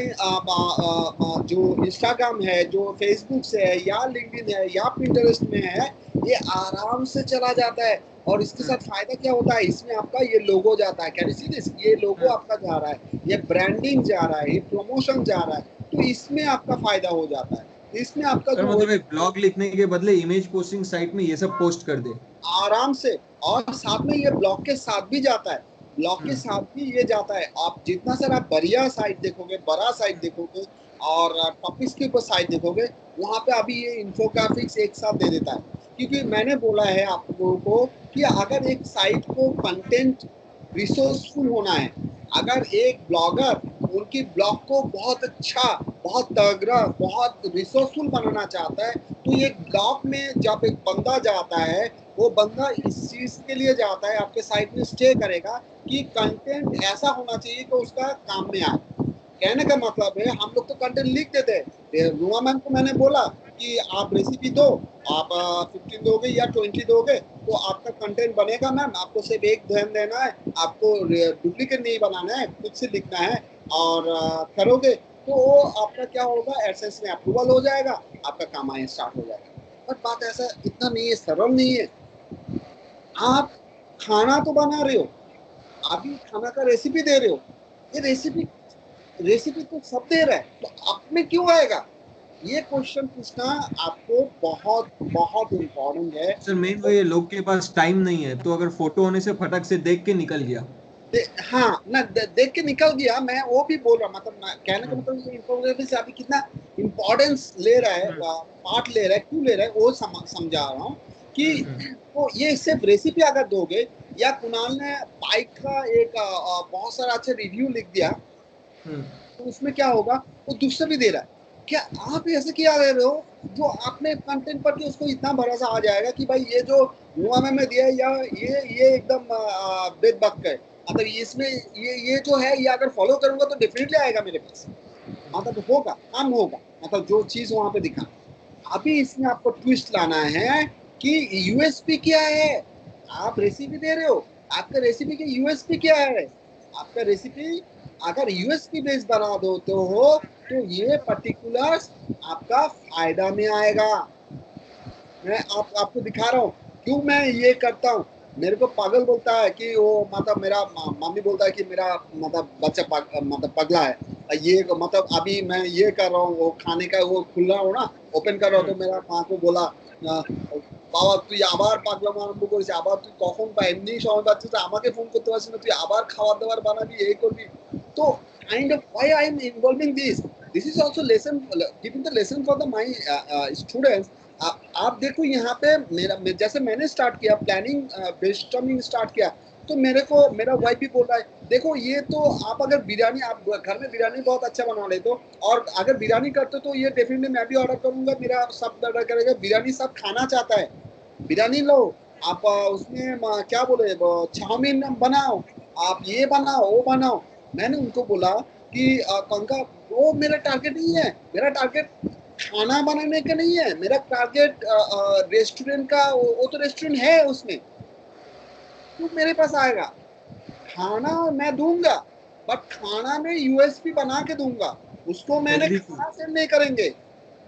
जो इंस्टाग्राम है, जो फेसबुक से है या लिंक्डइन है या पिंटरेस्ट में है, ये आराम से चला जाता है। और इसके साथ फायदा क्या होता है, इसमें आपका ये लोगो जाता है, कैन यू सी दिस, ये लोगो आपका जा रहा है, ये ब्रांडिंग जा रहा है, ये प्रमोशन जा रहा है, तो इसमें आपका फायदा हो जाता है। इसमें आपका सर जो मतलब एक ब्लॉग लिखने के बदले इमेज पोस्टिंग साइट में ये सब पोस्ट कर दे। आराम से, और साथ में ये ब्लॉग के साथ भी जाता है, ब्लॉग के साथ भी ये जाता है। आप जितना सर आप बढ़िया साइट देखोगे, बड़ा साइट देखोगे और टॉपिक्स के ऊपर साइट देखोगे, वहाँ पे अभी ये इन्फोग्राफिक्स एक साथ दे देता है। क्योंकि मैंने बोला है आप लोगों को कि अगर एक साइट को कंटेंट रिसोर्सफुल होना है, अगर एक ब्लॉगर उनकी ब्लॉग को बहुत अच्छा, बहुत तगड़ा, बहुत रिसोर्सफुल बनाना चाहता है, तो ये ब्लॉग में जब एक बंदा जाता है, वो बंदा इस चीज के लिए जाता है, आपके साइट में स्टे करेगा कि कंटेंट ऐसा होना चाहिए कि उसका काम में आए। कहने का मतलब है हम लोग तो कंटेंट लिख देते हैं। रुमा मैम को मैंने बोला कि आप रेसिपी दो, आप 15 दोगे या 20 दोगे तो आपका कंटेंट बनेगा मैम, आपको सिर्फ एक ध्यान देना है, आपको डुप्लीकेट नहीं बनाना है, खुद से लिखना है और करोगे तो वो आपका क्या होगा, एडसेंस में अप्रूवल हो जाएगा, आपका काम आना स्टार्ट हो जाएगा। बट बात ऐसा इतना नहीं है, सरल नहीं है। आप खाना तो बना रहे हो, अभी खाना का रेसिपी दे रहे हो, ये रेसिपी तो सब दे रहा है, तो आप में क्यों आएगा? ये क्वेश्चन पूछना आपको बहुत बहुत इम्पोर्टेंट है। सर मेन वो ये लोग के पास टाइम नहीं है, तो अगर फोटो होने से फटक से देख के निकल गया। हाँ ना, देख के निकल गया, मैं वो भी बोल रहा, मतलब कहने का मतलब ये इन्फोग्राफी से अभी कितना इम्पोर्टेंस ले रहा है, पार्ट ले रहा है, क्यों ले रहा है वो समझा रहा हूँ कि तो ये सिर्फ रेसिपी अगर दोगे, या कुणाल ने बाइक का एक बहुत सारा अच्छा रिव्यू लिख दिया, तो उसमें क्या होगा, वो दूसरा भी दे रहा है, क्या आप ऐसे क्या दे रहे हो जो आपने कंटेंट पढ़ के उसको इतना भरोसा आ जाएगा कि भाई ये जो युवा में दिया है, या ये एकदम बेदबक है, मतलब इसमें ये जो है ये अगर फॉलो करूंगा तो डेफिनेटली आएगा मेरे पास, मतलब होगा, काम होगा, मतलब जो चीज वहां पे दिखा। अभी इसमें आपको ट्विस्ट लाना है कि यूएसपी क्या है। आप रेसिपी दे रहे हो, आपका रेसिपी की यूएसपी क्या है? आपका रेसिपी अगर यूएसपी बेस बना दो तो ये पर्टिकुलर्स आपका फायदा में आएगा। मैं आपको दिखा रहा हूँ क्यों मैं ये करता हूँ। मेरे को पागल बोलता है कि वो, मतलब मेरा मम्मी बोलता है कि मेरा मतलब बच्चा मतलब पगला है, ये मतलब अभी मैं ये कर रहा हूँ, वो खाने का वो खुल रहा हूँ ना, ओपन कर रहा हूँ, तो मेरा माँ को बोला বাবা তুই আবার পাগলামো আরম্ভ করিস, আবার তুই কখন বা এমনি সময় পাচ্ছিস, আমাকে ফোন করতে পারছিস না, তুই আবার খাবার দাবার বানাবি, এই করবি। তো kind of why I am involving this is also lesson, giving the lesson for the my students। आप देखो यहाँ पे जैसे मैंने स्टार्ट किया प्लानिंग, ब्रेनस्टॉर्मिंग स्टार्ट किया, तो मेरे को मेरा वाइफ भी बोल रहा है देखो ये तो आप अगर बिरयानी, आप घर में बिरयानी बहुत अच्छा बना लेते हो, और अगर बिरयानी करते हो तो ये डेफिनेटली मैं भी ऑर्डर करूंगा, मेरा सब ऑर्डर करेगा, बिरयानी सब खाना चाहता है, बिरयानी लो आप, उसमें क्या बोले चाउमीन बनाओ, आप ये बनाओ वो बनाओ। मैंने उनको बोला कि कंका वो मेरा टारगेट नहीं है, मेरा टारगेट खाना बनाने का नहीं है, मेरा टारगेट रेस्टोरेंट का, वो तो रेस्टोरेंट है उसमें, तो मेरे पास आएगा, खाना मैं दूंगा, बट खाना में यूएसपी बना के दूंगा, उसको मैंने खाना सेल नहीं करेंगे।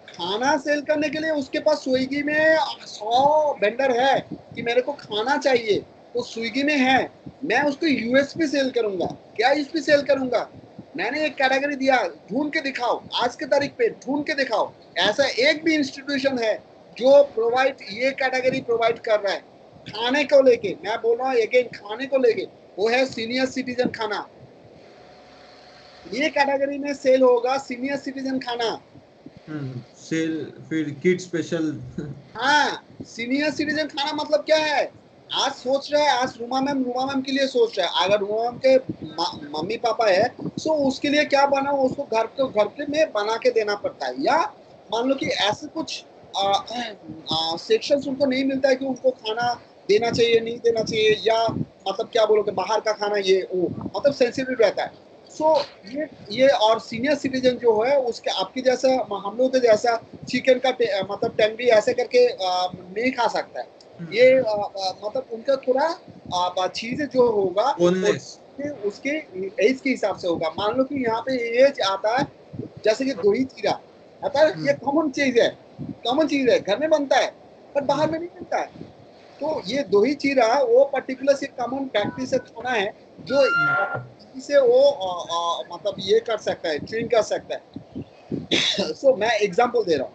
खाना सेल करने के लिए उसके पास स्विगी में 100 वेंडर है कि मेरे को खाना चाहिए, तो स्विगी में है, मैं उसको यूएसपी सेल करूंगा। क्या यूएसपी सेल करूंगा? मैंने एक कैटेगरी दिया, ढूंढ के दिखाओ, आज के तारीख पे ढूंढ के दिखाओ ऐसा एक भी इंस्टीट्यूशन है जो प्रोवाइड ये कैटेगरी प्रोवाइड कर रहा है खाने को लेके। मैं बोल रहा हूँ अगेन, खाने को लेके, वो है सीनियर सिटीजन खाना, ये कैटेगरी में सेल होगा सीनियर सिटीजन खाना। सेल फिर किड स्पेशल। हाँ, सीनियर सिटीजन खाना मतलब क्या है, आज सोच रहा है, आज रुमा मैम के लिए सोच रहा है, अगर रुमा मैम के मम्मी पापा है तो उसके लिए क्या बनाओ, उसको घर पे में बना के देना पड़ता है, या मान लो कि ऐसे कुछ सेक्शंस उनको नहीं मिलता है कि उनको खाना देना चाहिए नहीं देना चाहिए, या मतलब क्या बोलोगे बाहर का खाना ये वो, मतलब सेंसिटिव रहता है। सो ये और सीनियर सिटीजन जो है उसके आपके जैसा, हम लोग के जैसा चिकन का मतलब टेंगरी ऐसे करके नहीं खा सकता है, ये मतलब उनका थोड़ा चीजें जो होगा उसके उसके एज के हिसाब से होगा। मान लो कि यहाँ पे एज आता है, जैसे कि दही चीरा आता है, ये कॉमन चीज है, कॉमन चीज है, घर में बनता है पर बाहर में नहीं बनता है। तो ये दही चीरा वो पर्टिकुलर से कॉमन प्रैक्टिस से खाना है जो इसे वो मतलब ये कर सकता है, ट्रेन कर सकता है। सो मैं एग्जांपल दे रहा हूँ।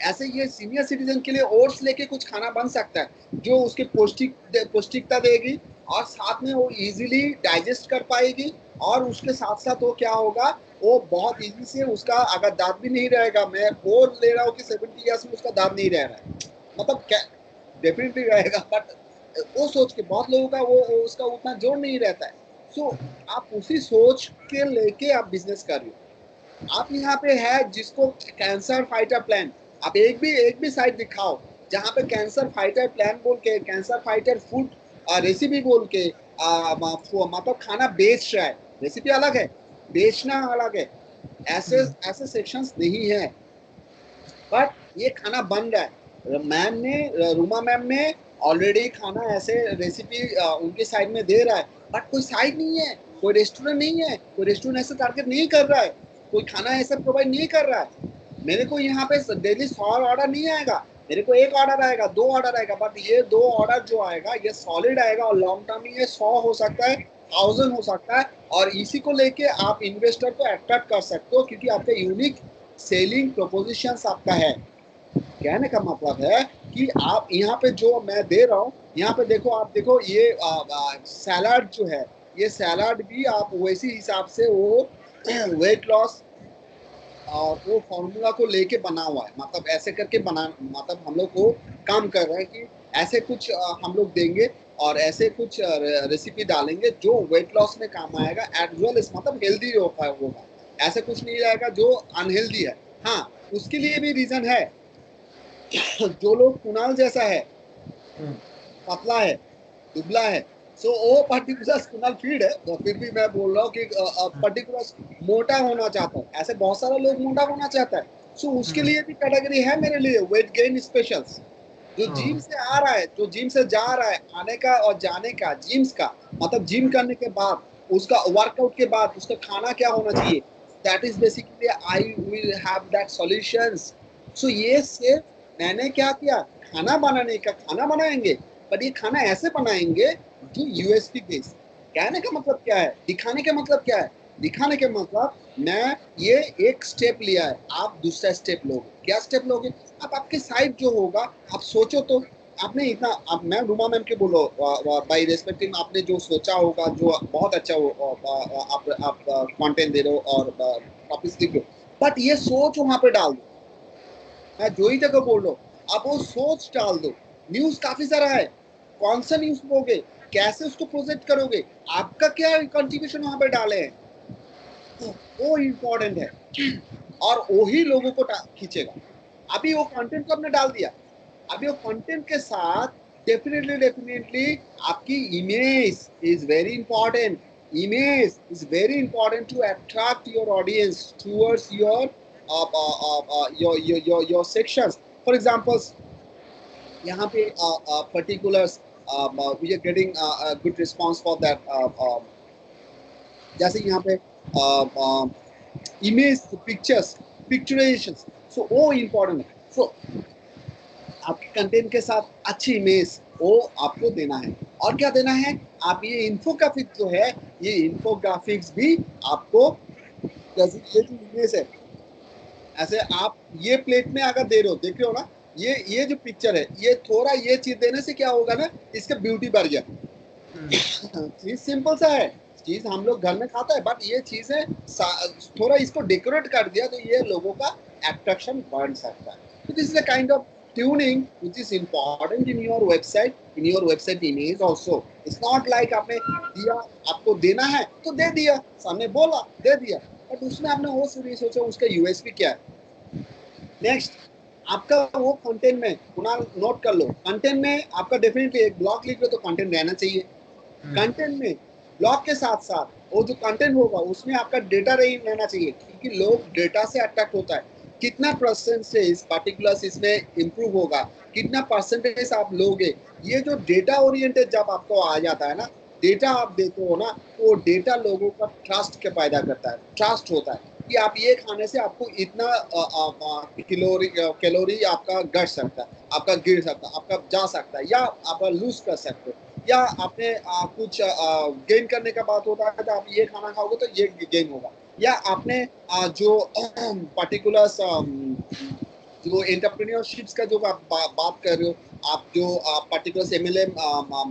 ऐसे ये सीनियर सिटीजन के लिए ओट्स लेके कुछ खाना बन सकता है जो उसके पौष्टिकता देगी और साथ में वो इजीली डाइजेस्ट कर पाएगी। और उसके साथ साथ वो क्या होगा, वो बहुत इजी से उसका अगर दांत भी नहीं रहेगा, मैं बोल ले रहा हूँ कि 70 ईयर्स में उसका दांत नहीं रह रहा है, मतलब क्या डेफिनेटली रहेगा, बट वो सोच के बहुत लोगों का वो उसका उतना जोर नहीं रहता है। सो आप उसी सोच के लेके आप बिजनेस कर रहे हो। आप यहाँ पे है जिसको कैंसर फाइटर प्लान, आप एक भी साइट दिखाओ जहाँ पे कैंसर फाइटर प्लान बोल के, कैंसर फाइटर फूड रेसिपी बोल के मतलब खाना बेच रहा है। रेसिपी अलग है, बेचना अलग है। ऐसे ऐसे सेक्शंस नहीं है, बट ये खाना बन रहा है। मैम ने, रूमा मैम ने ऑलरेडी खाना ऐसे रेसिपी उनके साइड में दे रहा है, बट कोई साइट नहीं है, कोई रेस्टोरेंट नहीं है, कोई रेस्टोरेंट ऐसे टारगेट नहीं कर रहा है, कोई खाना ऐसा प्रोवाइड नहीं कर रहा है। मेरे को यहाँ पे डेली 100 ऑर्डर नहीं आएगा, मेरे को एक ऑर्डर आएगा, 2 ऑर्डर आएगा, बट ये 2 ऑर्डर जो आएगा ये सॉलिड आएगा और लॉन्ग टर्म में ये 100 हो सकता है, 1000 हो सकता है। और इसी को लेके आप इन्वेस्टर को अट्रैक्ट कर सकते हो क्योंकि आपका यूनिक सेलिंग प्रोपोजिशंस आपका है। कहने का मतलब है कि आप यहाँ पे जो मैं दे रहा हूँ, यहाँ पे देखो, आप देखो ये सैलाड जो है, ये सैलाड भी आप वैसी हिसाब से वो वेट लॉस और वो फॉर्मूला को लेके बना हुआ है, मतलब ऐसे करके बना, मतलब हम लोग को काम कर रहे हैं कि ऐसे कुछ हम लोग देंगे और ऐसे कुछ रेसिपी डालेंगे जो वेट लॉस में काम आएगा एज वेल एज मतलब हेल्दी होगा। ऐसे कुछ नहीं रहेगा जो अनहेल्दी है। हाँ, उसके लिए भी रीजन है। जो लोग कुणाल जैसा है, पतला है, दुबला है, सो वो पर्टिकुलर कुणाल फीड है, तो फिर भी मैं बोल रहा हूँ कि पर्टिकुलर मोटा होना चाहता है। ऐसे बहुत सारा लोग मोटा होना चाहता है, सो उसके लिए भी कैटेगरी है मेरे लिए, वेट गेन स्पेशल्स। जो जिम से आ रहा है, जो जिम से जा रहा है, आने का और जाने का, जिम्स का मतलब जिम करने के बाद, उसका वर्कआउट के बाद उसका खाना क्या होना चाहिए, that is basically I will have that solutions. So ये सिर्फ मैंने क्या किया, खाना बनाने का, खाना बनाएंगे, पर ये खाना ऐसे बनाएंगे जो यूएसपी बेस्ड। कहने का मतलब क्या है, दिखाने का मतलब क्या है, दिखाने के मतलब मैं ये एक स्टेप लिया है, आप दूसरा स्टेप लोगे। क्या स्टेप लोगे, आप आपके साइड जो होगा, आप सोचो तो आपने इतना, आप मैं रूमा मैम के बोलो बाई रेस्पेक्टिंग, आपने जो सोचा होगा जो बहुत अच्छा हो, आप कंटेंट दे रहे हो और टॉपिक्स लिख रहे हो, बट ये सोच वहां पे डाल दो। मैं जो ही जगह बोल रहा हूँ, आप वो सोच डाल दो। न्यूज काफी सारा है, कौन सा न्यूज लोगे, कैसे उसको प्रोजेक्ट करोगे, आपका क्या कंट्रीब्यूशन वहां पे डाले हैं, तो वो इम्पोर्टेंट है और वही लोगों को खींचेगा। अभी वो कंटेंट को आपने डाल दिया, अभी वो कंटेंट के साथ डेफिनेटली आपकी image is very important. Image is very important to attract your audience towards your sections. For example, यहाँ पे particulars we are getting a good response for that. जैसे यहाँ पे इमेज, पिक्चर्स, पिक्चराइजेशंस, सो वो इम्पोर्टेंट है। सो आपके कंटेंट के साथ अच्छी इमेज वो आपको देना है। और क्या देना है, आप ये इन्फोग्राफिक्स जो है, ये इन्फोग्राफिक्स भी आपको इमेज है। ऐसे आप ये प्लेट में अगर दे रहे हो, देख रहे हो ना, ये जो पिक्चर है, ये थोड़ा ये चीज देने से क्या होगा ना, इसका ब्यूटी बढ़ गया। चीज सिंपल सा है, चीज हम लोग घर में खाता है, बट ये चीज है थोड़ा इसको डेकोरेट कर दिया तो ये लोगों का अट्रैक्शन बढ़ सकता है। तो this is a kind of tuning which is important in your website image also. It's not like आपने दिया, आपको देना है तो दे दिया, सामने बोला दे दिया, बट उसमें आपने वो नहीं सोचा उसका यूएसपी क्या है। नेक्स्ट, आपका वो कंटेंट में, कुणाल नोट कर लो, कंटेंट में आपका डेफिनेटली एक ब्लॉग लिख लो तो कंटेंट रहना चाहिए। कंटेंट में ब्लॉग के साथ साथ वो जो कंटेंट होगा उसमें आपका डेटा रहना चाहिए, क्योंकि लोग डेटा से अट्रैक्ट होता है। कितना परसेंटेज पर्टिकुलर इसमें इंप्रूव होगा, कितना परसेंटेज आप लोगे, ये जो डेटा ओरिएंटेड जब आपको आ जाता है ना, डेटा आप देते हो ना, वो डेटा लोगों का ट्रस्ट के पैदा करता है, ट्रस्ट होता है कि आप ये खाने से आपको इतना कैलोरी आपका घट सकता है, आपका गिर सकता है, आपका जा सकता है, या आप लूज कर सकते हो, या आपने कुछ गेन करने का बात होता है तो आप ये खाना खाओगे तो ये गेन होगा, या आपने जो पर्टिकुलर जो एंटरप्रेन्योरशिप्स का जो आप बात कर रहे हो, आप जो पर्टिकुलर एमएलएम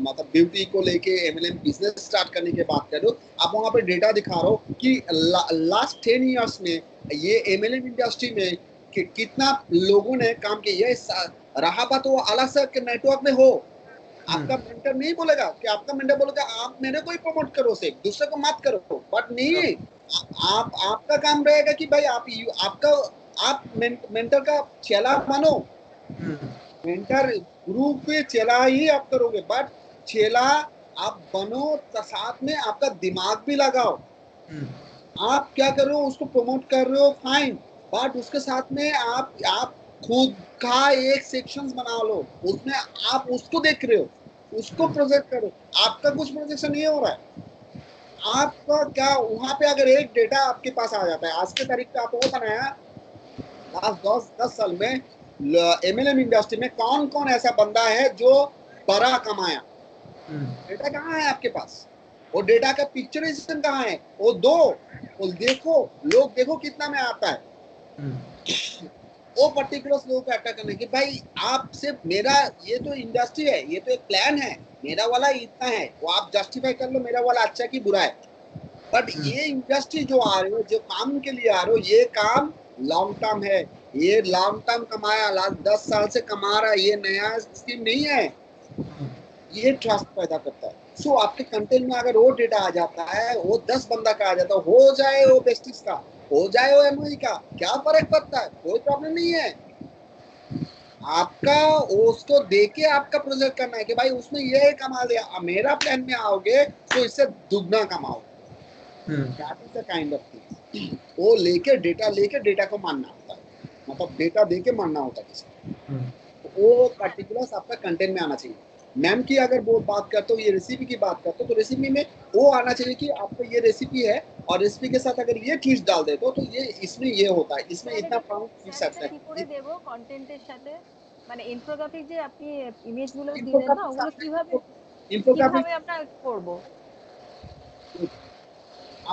मतलब ब्यूटी को लेके एमएलएम बिजनेस स्टार्ट करने की बात कर रहे हो, आप वहां पे डेटा दिखा रहे हो कि लास्ट 10 इयर्स में ये एमएलएम इंडस्ट्री में कितना लोगों ने काम किया। ये रहा बात वो अलग से नेटवर्क में हो, आपका मेंटर नहीं बोलेगा कि आपका मेंटर बोलेगा आप मेरे को ही प्रमोट करो, सिर्फ दूसरे को मत करो, बट नहीं, आप आपका काम रहेगा कि भाई आपका आप मेंटर का चेला बनो, मेंटर गुरु पे चेला ही आप करोगे, बट चेला आप बनो तो साथ में आपका दिमाग भी लगाओ। आप क्या कर रहे हो, उसको प्रमोट कर रहे हो, फाइन, बट उसके साथ में आप खुद का एक सेक्शन बना लो, उसमें आप उसको देख रहे हो, उसको प्रोजेक्ट करो, आपका कुछ प्रोजेक्शन नहीं हो रहा है। आपका क्या वहां पे अगर एक डेटा आपके पास आ जाता है, आज के तारीख पे आप वो बनाया लास्ट 10 साल में एमएलएम इंडस्ट्री में कौन कौन ऐसा बंदा है जो बड़ा कमाया, डेटा कहाँ है आपके पास, वो डेटा का पिक्चराइजेशन कहाँ है, वो दो, वो देखो, लोग देखो कितना में आता है, वो पर्टिकुलर लोगों को अटैक करने की, भाई आप सिर्फ मेरा ये तो इंडस्ट्री है, ये तो एक प्लान है, मेरा वाला इतना है, वो आप जस्टिफाई कर लो मेरा वाला अच्छा की बुरा है, बट ये इंडस्ट्री जो आ रहे हो, जो काम के लिए आ रहे हो, ये काम लॉन्ग टर्म है, ये लॉन्ग टर्म कमाया, लास्ट 10 साल से कमा रहा है, ये नया स्कीम नहीं है, ये ट्रस्ट पैदा करता है। सो आपके कंटेंट में अगर वो डेटा आ जाता है, वो 10 बंदा का आ जाता है, हो जाए वो बेस्टिस का, हो जाए वो एमओई का, क्या फर्क पड़ता है, कोई प्रॉब्लम नहीं है। आपका उसको देके आपका प्रोजेक्ट करना है कि भाई उसने ये कमा लिया, मेरा प्लान में आओगे तो इससे दुगना कमाओ, that is the kind of thing. वो लेके डेटा को मानना होता है, मतलब डेटा देके मानना होता है किसी, वो पर्टिकुलर्स आपका कंटेंट में आना चाहिए। मैम की अगर वो बात करते हो, ये रेसिपी की बात करते हो, तो रेसिपी में वो आना चाहिए कि आपको ये रेसिपी है और रेसिपी के साथ अगर ये ट्विस्ट डाल देते हो तो ये इसमें ये होता है, इसमें इतना पाउंड फिट सकता है, কি করে দেব কন্টেন্টের সাথে, মানে ইনফোগ্রাফিক যে আপনি ইমেজগুলো দিলেন না, ওগুলো কিভাবে কিভাবে আমরা করব?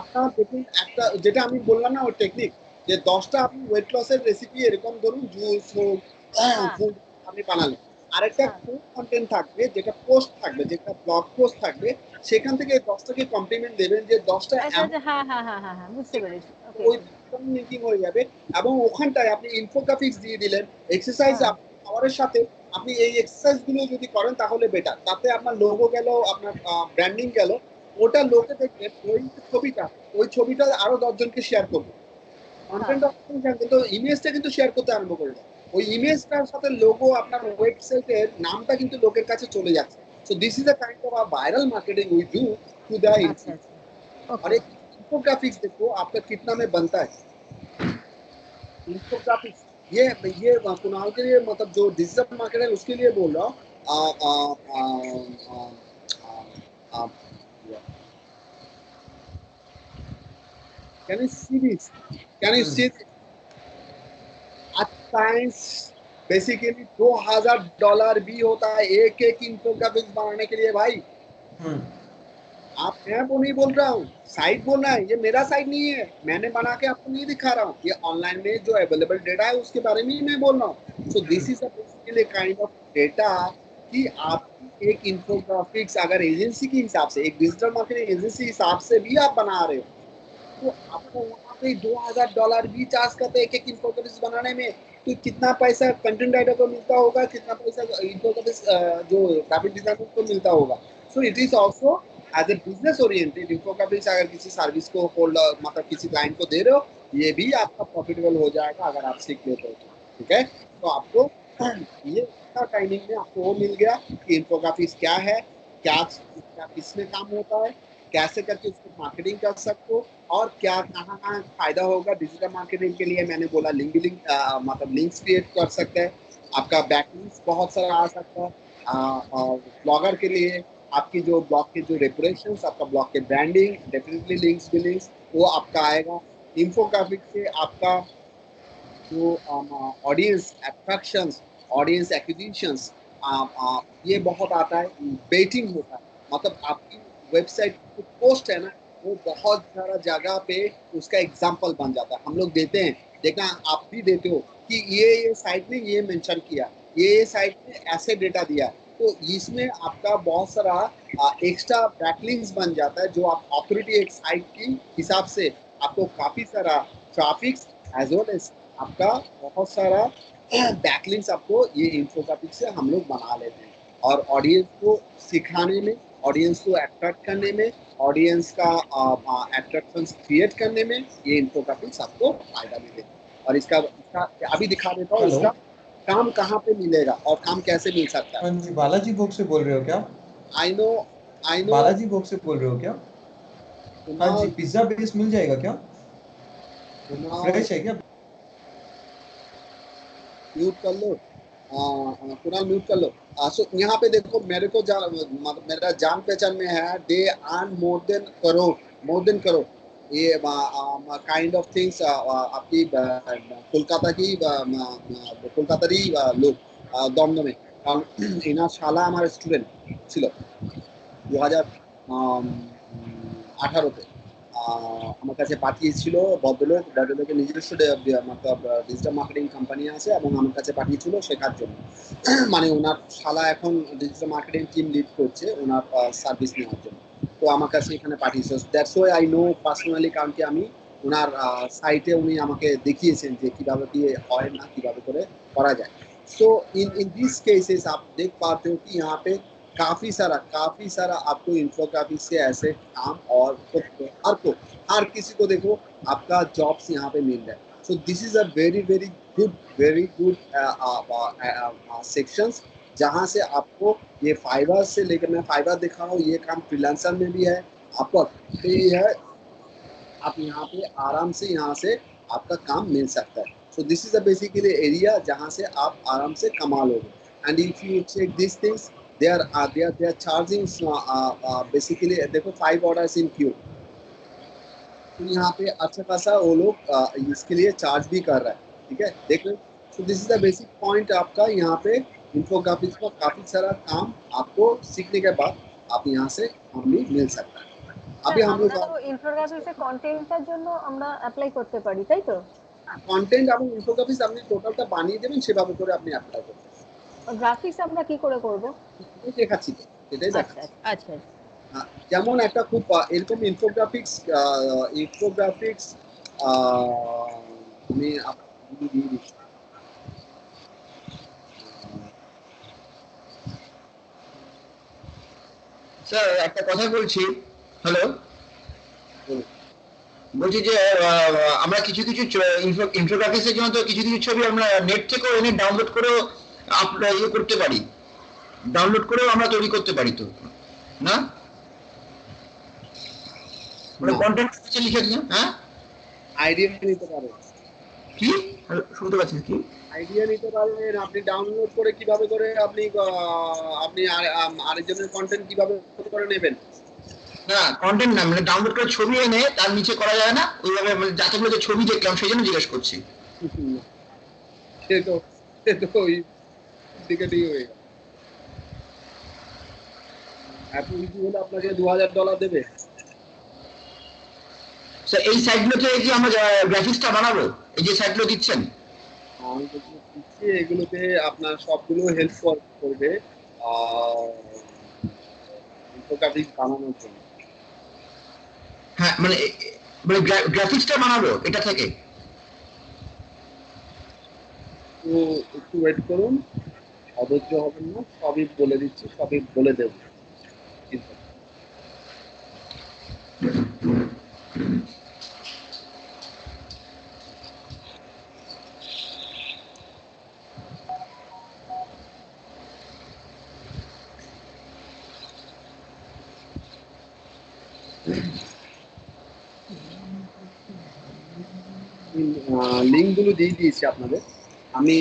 আপনার দেখুন একটা যেটা আমি বললাম না, ওই টেকনিক, যে 10টা আপনি ওয়েট লসের রেসিপি এরকম ধরুন জুস হোক, ফুড আপনি বানালেন, আরেকটা ফুড কন্টেন্ট থাকবে, যেটা পোস্ট থাকবে, যেটা ব্লগ পোস্ট থাকবে, সেখান থেকে 10টাকে কমপ্লিমেন্ট দেবেন যে 10টা বুঝতে পেরেছি, ওই মিটিং হয়ে যাবে, এবং ওখানটায় আপনি ইনফোগ্রাফিক্স দিয়ে দিলেন, এক্সারসাইজ খাবারের সাথে আপনি এই এক্সারসাইজ গুলো যদি করেন তাহলে বেটার, তাতে আপনার লোগো গেল, আপনার ব্র্যান্ডিং গেল, ওটা লোকে দেখবে, ওই ছবিটা আরো 10 জনকে শেয়ার করবে, কিন্তু ইমেজটা কিন্তু শেয়ার করতে আরম্ভ করে দেয়, ওই ইমেজটার সাথে লোগো আপনার ওয়েবসাইটের নামটা কিন্তু লোকের কাছে চলে যাচ্ছে। So this is a kind of a viral marketing we do to the और एक इन्फोग्राफिक्स देखो आपका कितना में बनता है, इन्फोग्राफिक्स ये कुणाल के लिए, मतलब जो डिजिटल मार्केट है उसके लिए बोल रहा हूँ। Can you see this? Can you see this? At times basically $2000 भी होता है एक एक इन्फोग्राफिक्स बनाने के लिए भाई। आप मैं वो नहीं बोल रहा हूँ, साइट बोल रहा है, ये मेरा साइट नहीं है, मैंने बना के आपको नहीं दिखा रहा हूँ, ये ऑनलाइन में जो अवेलेबल डेटा है उसके बारे में ही मैं बोल रहा हूँ। So this is basically kind of data कि आप एक इन्फोग्राफिक्स अगर एजेंसी के हिसाब से, एक डिजिटल मार्केटिंग एजेंसी हिसाब से भी आप बना रहे हो, तो आपको वहाँ पे $2000 भी चार्ज करते हैं एक एक इन्फोग्राफिक्स बनाने में, तो कितना पैसा कंटेंट राइटर को मिलता होगा, कितना पैसा इन्फोग्राफिक्स जो ग्राफिक डिजाइनर को मिलता होगा। So it is also as a business oriented infographics, अगर किसी सर्विस को होल्डर मतलब किसी क्लाइंट को दे रहे हो, ये भी आपका प्रॉफिटेबल हो जाएगा अगर आप सीख लेते हो, ठीक है। तो आपको ये ट्रेनिंग में आपको वो मिल गया कि इन्फोग्राफिक्स क्या है, क्या किसमें काम होता है, कैसे करके उसको मार्केटिंग कर सकते हो, और क्या कहाँ कहाँ फायदा होगा डिजिटल मार्केटिंग के लिए। मैंने बोला लिंक मतलब लिंक्स क्रिएट कर सकते हैं, आपका बैकलिंक्स बहुत सारा आ सकता है ब्लॉगर के लिए, आपकी जो ब्लॉग के जो रेपुटेशन, आपका ब्लॉग के ब्रांडिंग, डेफिनेटली लिंक्स बिलिंग्स वो आपका आएगा। इन्फोग्राफिक से आपका जो ऑडियंस अट्रैक्शंस, ऑडियंस एक्विजिशंस, ये बहुत आता है। बेटिंग होता है, मतलब आपकी वेबसाइट जो पोस्ट है ना, वो बहुत सारा जगह पे उसका एग्जाम्पल बन जाता है। हम लोग देते हैं, देखना आप भी देते हो कि ये साइट ने ये मेंशन किया, ये साइट ने ऐसे डेटा दिया, तो इसमें आपका बहुत सारा एक्स्ट्रा बैकलिंक्स बन जाता है, जो आप ऑथोरिटी एक साइट की हिसाब से आपको काफी सारा ट्रैफिक एज वेल एज आपका बहुत सारा बैकलिंक्स आपको ये इन्फोग्राफिक से हम लोग बना लेते हैं। और ऑडियंस को सिखाने में, ऑडियंस को अट्रैक्ट करने में, ऑडियंस का अट्रैक्शन क्रिएट करने में ये इन्फोग्राफिक्स आपको फायदा मिलेगा। और इसका अभी दिखा देता हूँ इसका काम कहाँ पे मिलेगा और काम कैसे मिल सकता है। हाँ जी, बालाजी बुक से बोल रहे हो क्या? आई नो बालाजी बुक से बोल रहे हो क्या? हाँ जी, पिज्जा बेस मिल जाएगा क्या? फ्रेश है क्या? म्यूट कर लो, कुणाल म्यूट कर लो। सो यहाँ पे देखो, मेरे को मेरा जान पहचान में है, they earn more than crore. ये काइंड ऑफ थिंग्स आपकी কলকাতারই লোক দমদমে, কারণ এনার শালা আমার স্টুডেন্ট ছিল 2018-তে। আমার কাছে পাঠিয়েছিল ভদ্রলোকের নিজস্ব ডিজিটাল মার্কেটিং কোম্পানি আছে এবং আমার কাছে পাঠিয়েছিল শেখার জন্য। মানে ওনার শালা এখন ডিজিটাল মার্কেটিং টিম লিড করছে ওনার সার্ভিস নেওয়ার জন্য, তো আমার কাছে এখানে পাঠিয়েছে। That's why I know personally, কারণ কি আমি ওনার সাইটে উনি আমাকে দেখিয়েছেন যে কিভাবে কি হয় না কিভাবে করে করা যায়। सो इन दिस केसेस आप देख पाते हो कि यहाँ पे काफी सारा आपको इन्फोग्राफिक से ऐसे काम और हर किसी को देखो आपका जॉब्स यहाँ पे मिल रहा है। So this is a very good sections, जहाँ से आपको ये फाइवर से लेकर, मैं फाइवर दिखा रहा हूँ, ये काम फ्रीलांसर में भी है, आपको ये है, आप यहाँ पे आराम से यहाँ से आपका काम मिल सकता है। So this is a basically area जहाँ से आप आराम से कमा लोगे। And if you check this things, they are charging basically, देखो 5 orders in queue, तो यहाँ पे अच्छा खासा वो लोग इसके लिए चार्ज भी कर रहा है, ठीक है, देख लो। So this is the basic point आपका। यहाँ पे इन्फोग्राफिक्स का काफी सारा काम आपको सीखने के बाद आप यहाँ से काम भी मिल सकता है। अभी हम लोग ইনফোগ্রাফিক্সে কন্টেন্টের জন্য আমরা অ্যাপ্লাই করতে পারি, তাই তো? কন্টেন্ট এবং ইনফোগ্রাফিক্স আপনি টোটালটা বানিয়ে দেবেন, সেভাবে করে আপনি অ্যাপ্লাই করবেন। গ্রাফিক্স আমরা কি করে করব? দেখাচ্ছি তো, এটাই দেখাচ্ছি। আচ্ছা, যেমন একটা খুব এরকম ইনফোগ্রাফিক্স আমি আপনাকে দিয়ে দিচ্ছি। স্যার একটা কথা বলছি, হ্যালো, বলছি যে আমরা কিছু ইনফোগ্রাফিক্সের জন্য তো কিছু ছবি আমরা নেট থেকে এনে ডাউনলোড করেও আপনারা ইয়ে করতে পারি, ডাউনলোড করেও আমরা তৈরি করতে পারি, তো না? মানে কন্টেন্ট লিখে দিন। হ্যাঁ, আইডিয়া নিতে পারেন। কি শুনতে পাচ্ছেন? কি আইডিয়া নিতে পারবেন আপনি ডাউনলোড করে, কিভাবে করে আপনি আরেকজনের কন্টেন্ট কিভাবে করে নেবেন। না, কন্টেন্ট না, মানে ডাউনলোড করে ছবি এনে তার নিচে করা যায় না ওইভাবে, মানে যতগুলো যে ছবি দেখলাম সেই জন্য জিজ্ঞেস করছি। সে তো ওই টিকেটই হয়ে গেল। এত ইজি হলে আপনাকে $2000 দেবে। স্যার এই সাইটগুলোতে কি আমরা গ্রাফিক্সটা বানাবো, এই যে সাইটগুলো দিচ্ছেন? আমি দিচ্ছি, এগুলোতে আপনার সবগুলো হেল্প করবে ইনফোগ্রাফিক্স বানানোর জন্য। হ্যাঁ, মানে গ্রাফিক্সটা বানাবো এটা থেকে। তো একটু ওয়েট করুন, অধৈর্য হবেন না, সবই বলে দিচ্ছি, সবই বলে দেব। লিঙ্কগুলো দিয়ে দিয়েছি আপনাদের। আমি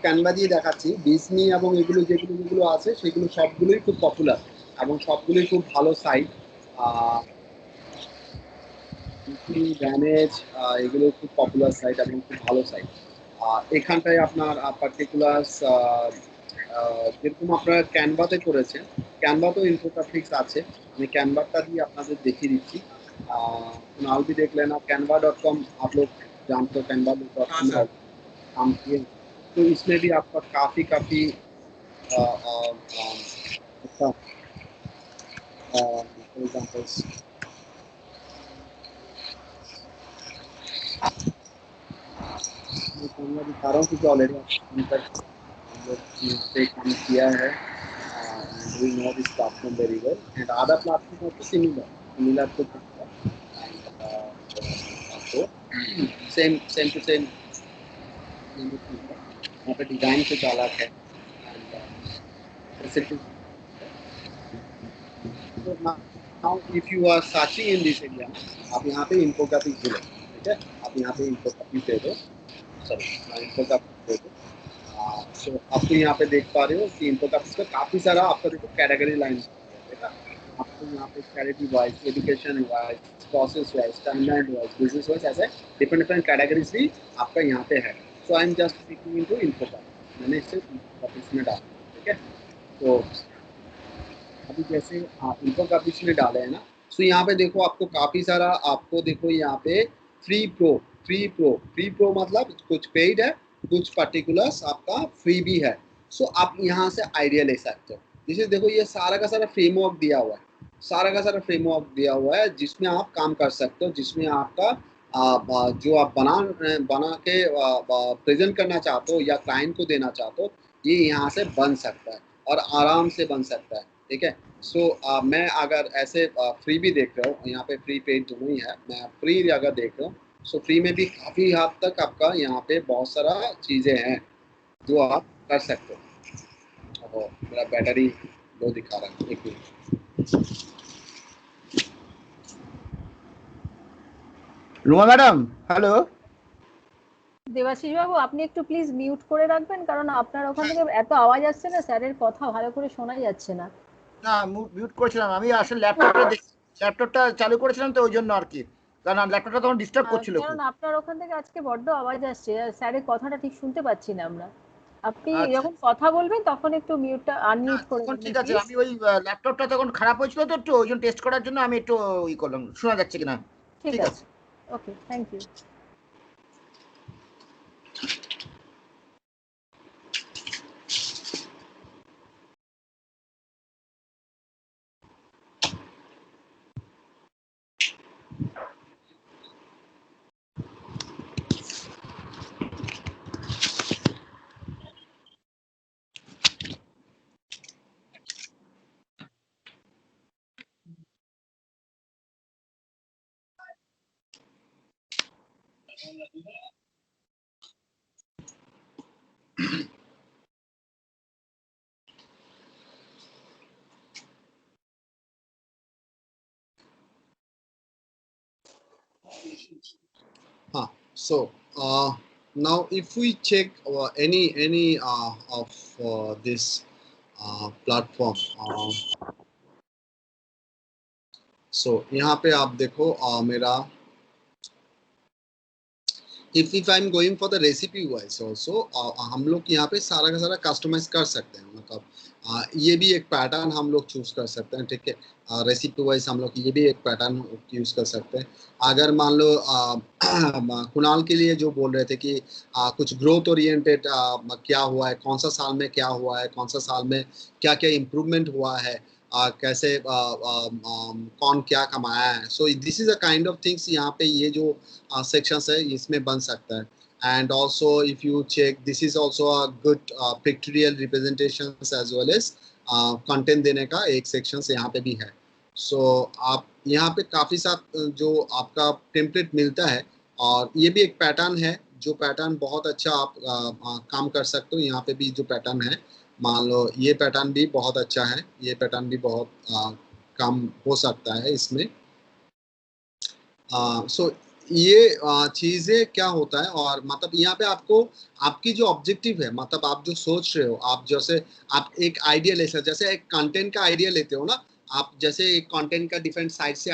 ক্যানভা দিয়ে দেখাচ্ছি। ডিজনি এবং এগুলো যেগুলো আছে সেগুলো সবগুলোই খুব পপুলার। এবং সবগুলোই খুব ভালো সাইট। ড্যামেজ এগুলো খুব পপুলার সাইট এবং খুব ভালো সাইট। এখানটায় আপনার পার্টিকুলার যেরকম আপনারা ক্যানভাতে করেছেন, ক্যানভাতেও ইনফোগ্রাফিক্স আছে। আমি कैनवा দিয়ে আপনাদের দেখিয়ে দিচ্ছি। कुणाल भी देख लेना, canva.com आप लोग जानते हो, canva.com में काम किए, तो इसमें भी आपका काफ़ी अच्छा फॉर एग्जाम्पल्स मैं कैनवा दिखा रहा हूँ क्योंकि ऑलरेडी हम लोग यहाँ पे काम किया है and we know this platform very well, and other platform also similar to Canva, and so same to same यहाँ पे डिजाइन कुछ अलग है and facilities. So now if you are searching in this area, आप यहाँ पे infographics दे दो, ठीक है, आप यहाँ पे infographics दे दो, सॉरी infographics दे दो। सो आपको यहाँ पे देख पा रहे हो कि infographics का काफी सारा आपका देखो कैटेगरी लाइन है, आपको यहाँ पे charity wise, education wise, process wise, timeline wise, business wise, ऐसे डिफरेंट कैटेगरीज भी आपका यहाँ पे है। So I am just speaking into infographics, मैंने इसे infographics में डाला, ठीक है। तो अभी जैसे आप infographics में डाले हैं ना, सो यहाँ पे देखो आपको काफी सारा, आपको देखो यहाँ पे फ्री प्रो मतलब कुछ पेड है, कुछ पर्टिकुलर्स आपका फ्री भी है। सो आप यहाँ से आइडिया ले सकते हो। जैसे देखो ये सारा का सारा फ्रेमवर्क दिया हुआ है, सारा का सारा फ्रेमवर्क दिया हुआ है जिसमें आप काम कर सकते हो, जिसमें आपका जो आप बना के प्रेजेंट करना चाहते हो या क्लाइंट को देना चाहते हो, ये यहाँ से बन सकता है और आराम से बन सकता है, ठीक है। सो मैं अगर ऐसे फ्री भी देख रहा हूँ, यहाँ पे फ्री पेड दोनों ही है, मैं फ्री अगर देख रहा हूँ, सो फ्री में भी काफ़ी हद तक आपका यहाँ पे बहुत सारा चीज़ें हैं जो आप कर सकते हो। और मेरा बैटरी लो दिखा रहा है, एक minute. Ruma madam, hello. Debashis বাবু, আপনি একটু প্লিজ মিউট করে রাখবেন, কারণ আপনার ওখান থেকে এত আওয়াজ আসছে না, স্যারের কথা ভালো করে শোনা যাচ্ছে না। না, মিউট করেছিলাম আমি, আসলে ল্যাপটপটা চালু করেছিলাম তো ওই জন্য আর কি, কারণ ল্যাপটপটা তখন ডিস্টার্ব করছিল কারণ আপনার ওখান থেকে আজকে বড্ড আওয়াজ আসছে, স্যারের কথাটা ঠিক শুনতে পাচ্ছি না আমরা। আপনি আচ্ছা, যখন কথা বলবেন তখন একটু মিউটটা আনমিউট করে তখন দেবেন ঠিক আছে। প্লিজ। আমি ওই ল্যাপটপটা তখন খারাপ হয়েছিল তো একটু, ওই জন্য টেস্ট করার জন্য আমি একটু ই করলাম, শোনা যাচ্ছে কিনা। ঠিক ঠিক আছে, আছে। Okay, thank you. So now if we check any of this platform, so यहाँ पे आप देखो मेरा if I'm going for the recipe wise also, हम लोग यहाँ पे सारा का सारा कस्टमाइज कर सकते हैं, मतलब ये भी एक पैटर्न हम लोग चूज कर सकते हैं, ठीक है। रेसिपी वाइज हम लोग ये भी एक पैटर्न यूज कर सकते हैं। अगर मान लो कुणाल के लिए जो बोल रहे थे कि कुछ ग्रोथ ओरिएंटेड क्या हुआ है, कौन सा साल में क्या हुआ है, कौन सा साल में क्या क्या इम्प्रूवमेंट हुआ है, कैसे कौन क्या कमाया है, so this is a kind of things यहाँ पे ये जो सेक्शंस है इसमें बन सकता है। and also if you check, this is also a good pictorial representations as well as content देने का एक sections यहाँ पे भी है। so आप यहाँ पे काफ़ी सारा जो आपका टेम्पलेट मिलता है, और ये भी एक पैटर्न है, जो पैटर्न बहुत अच्छा आप काम कर सकते हो। यहाँ पे भी जो पैटर्न है, मान लो ये पैटर्न भी बहुत अच्छा है, ये पैटर्न भी बहुत काम हो सकता है इसमें। सो ये चीजें क्या होता है, और मतलब यहाँ पे आपको आपकी जो ऑब्जेक्टिव है, मतलब आप जो सोच रहे हो, आप जैसे आप एक आइडिया ले सकते, जैसे एक कंटेंट का आइडिया लेते हो ना, आप जैसे एक कंटेंट का डिफरेंट साइड से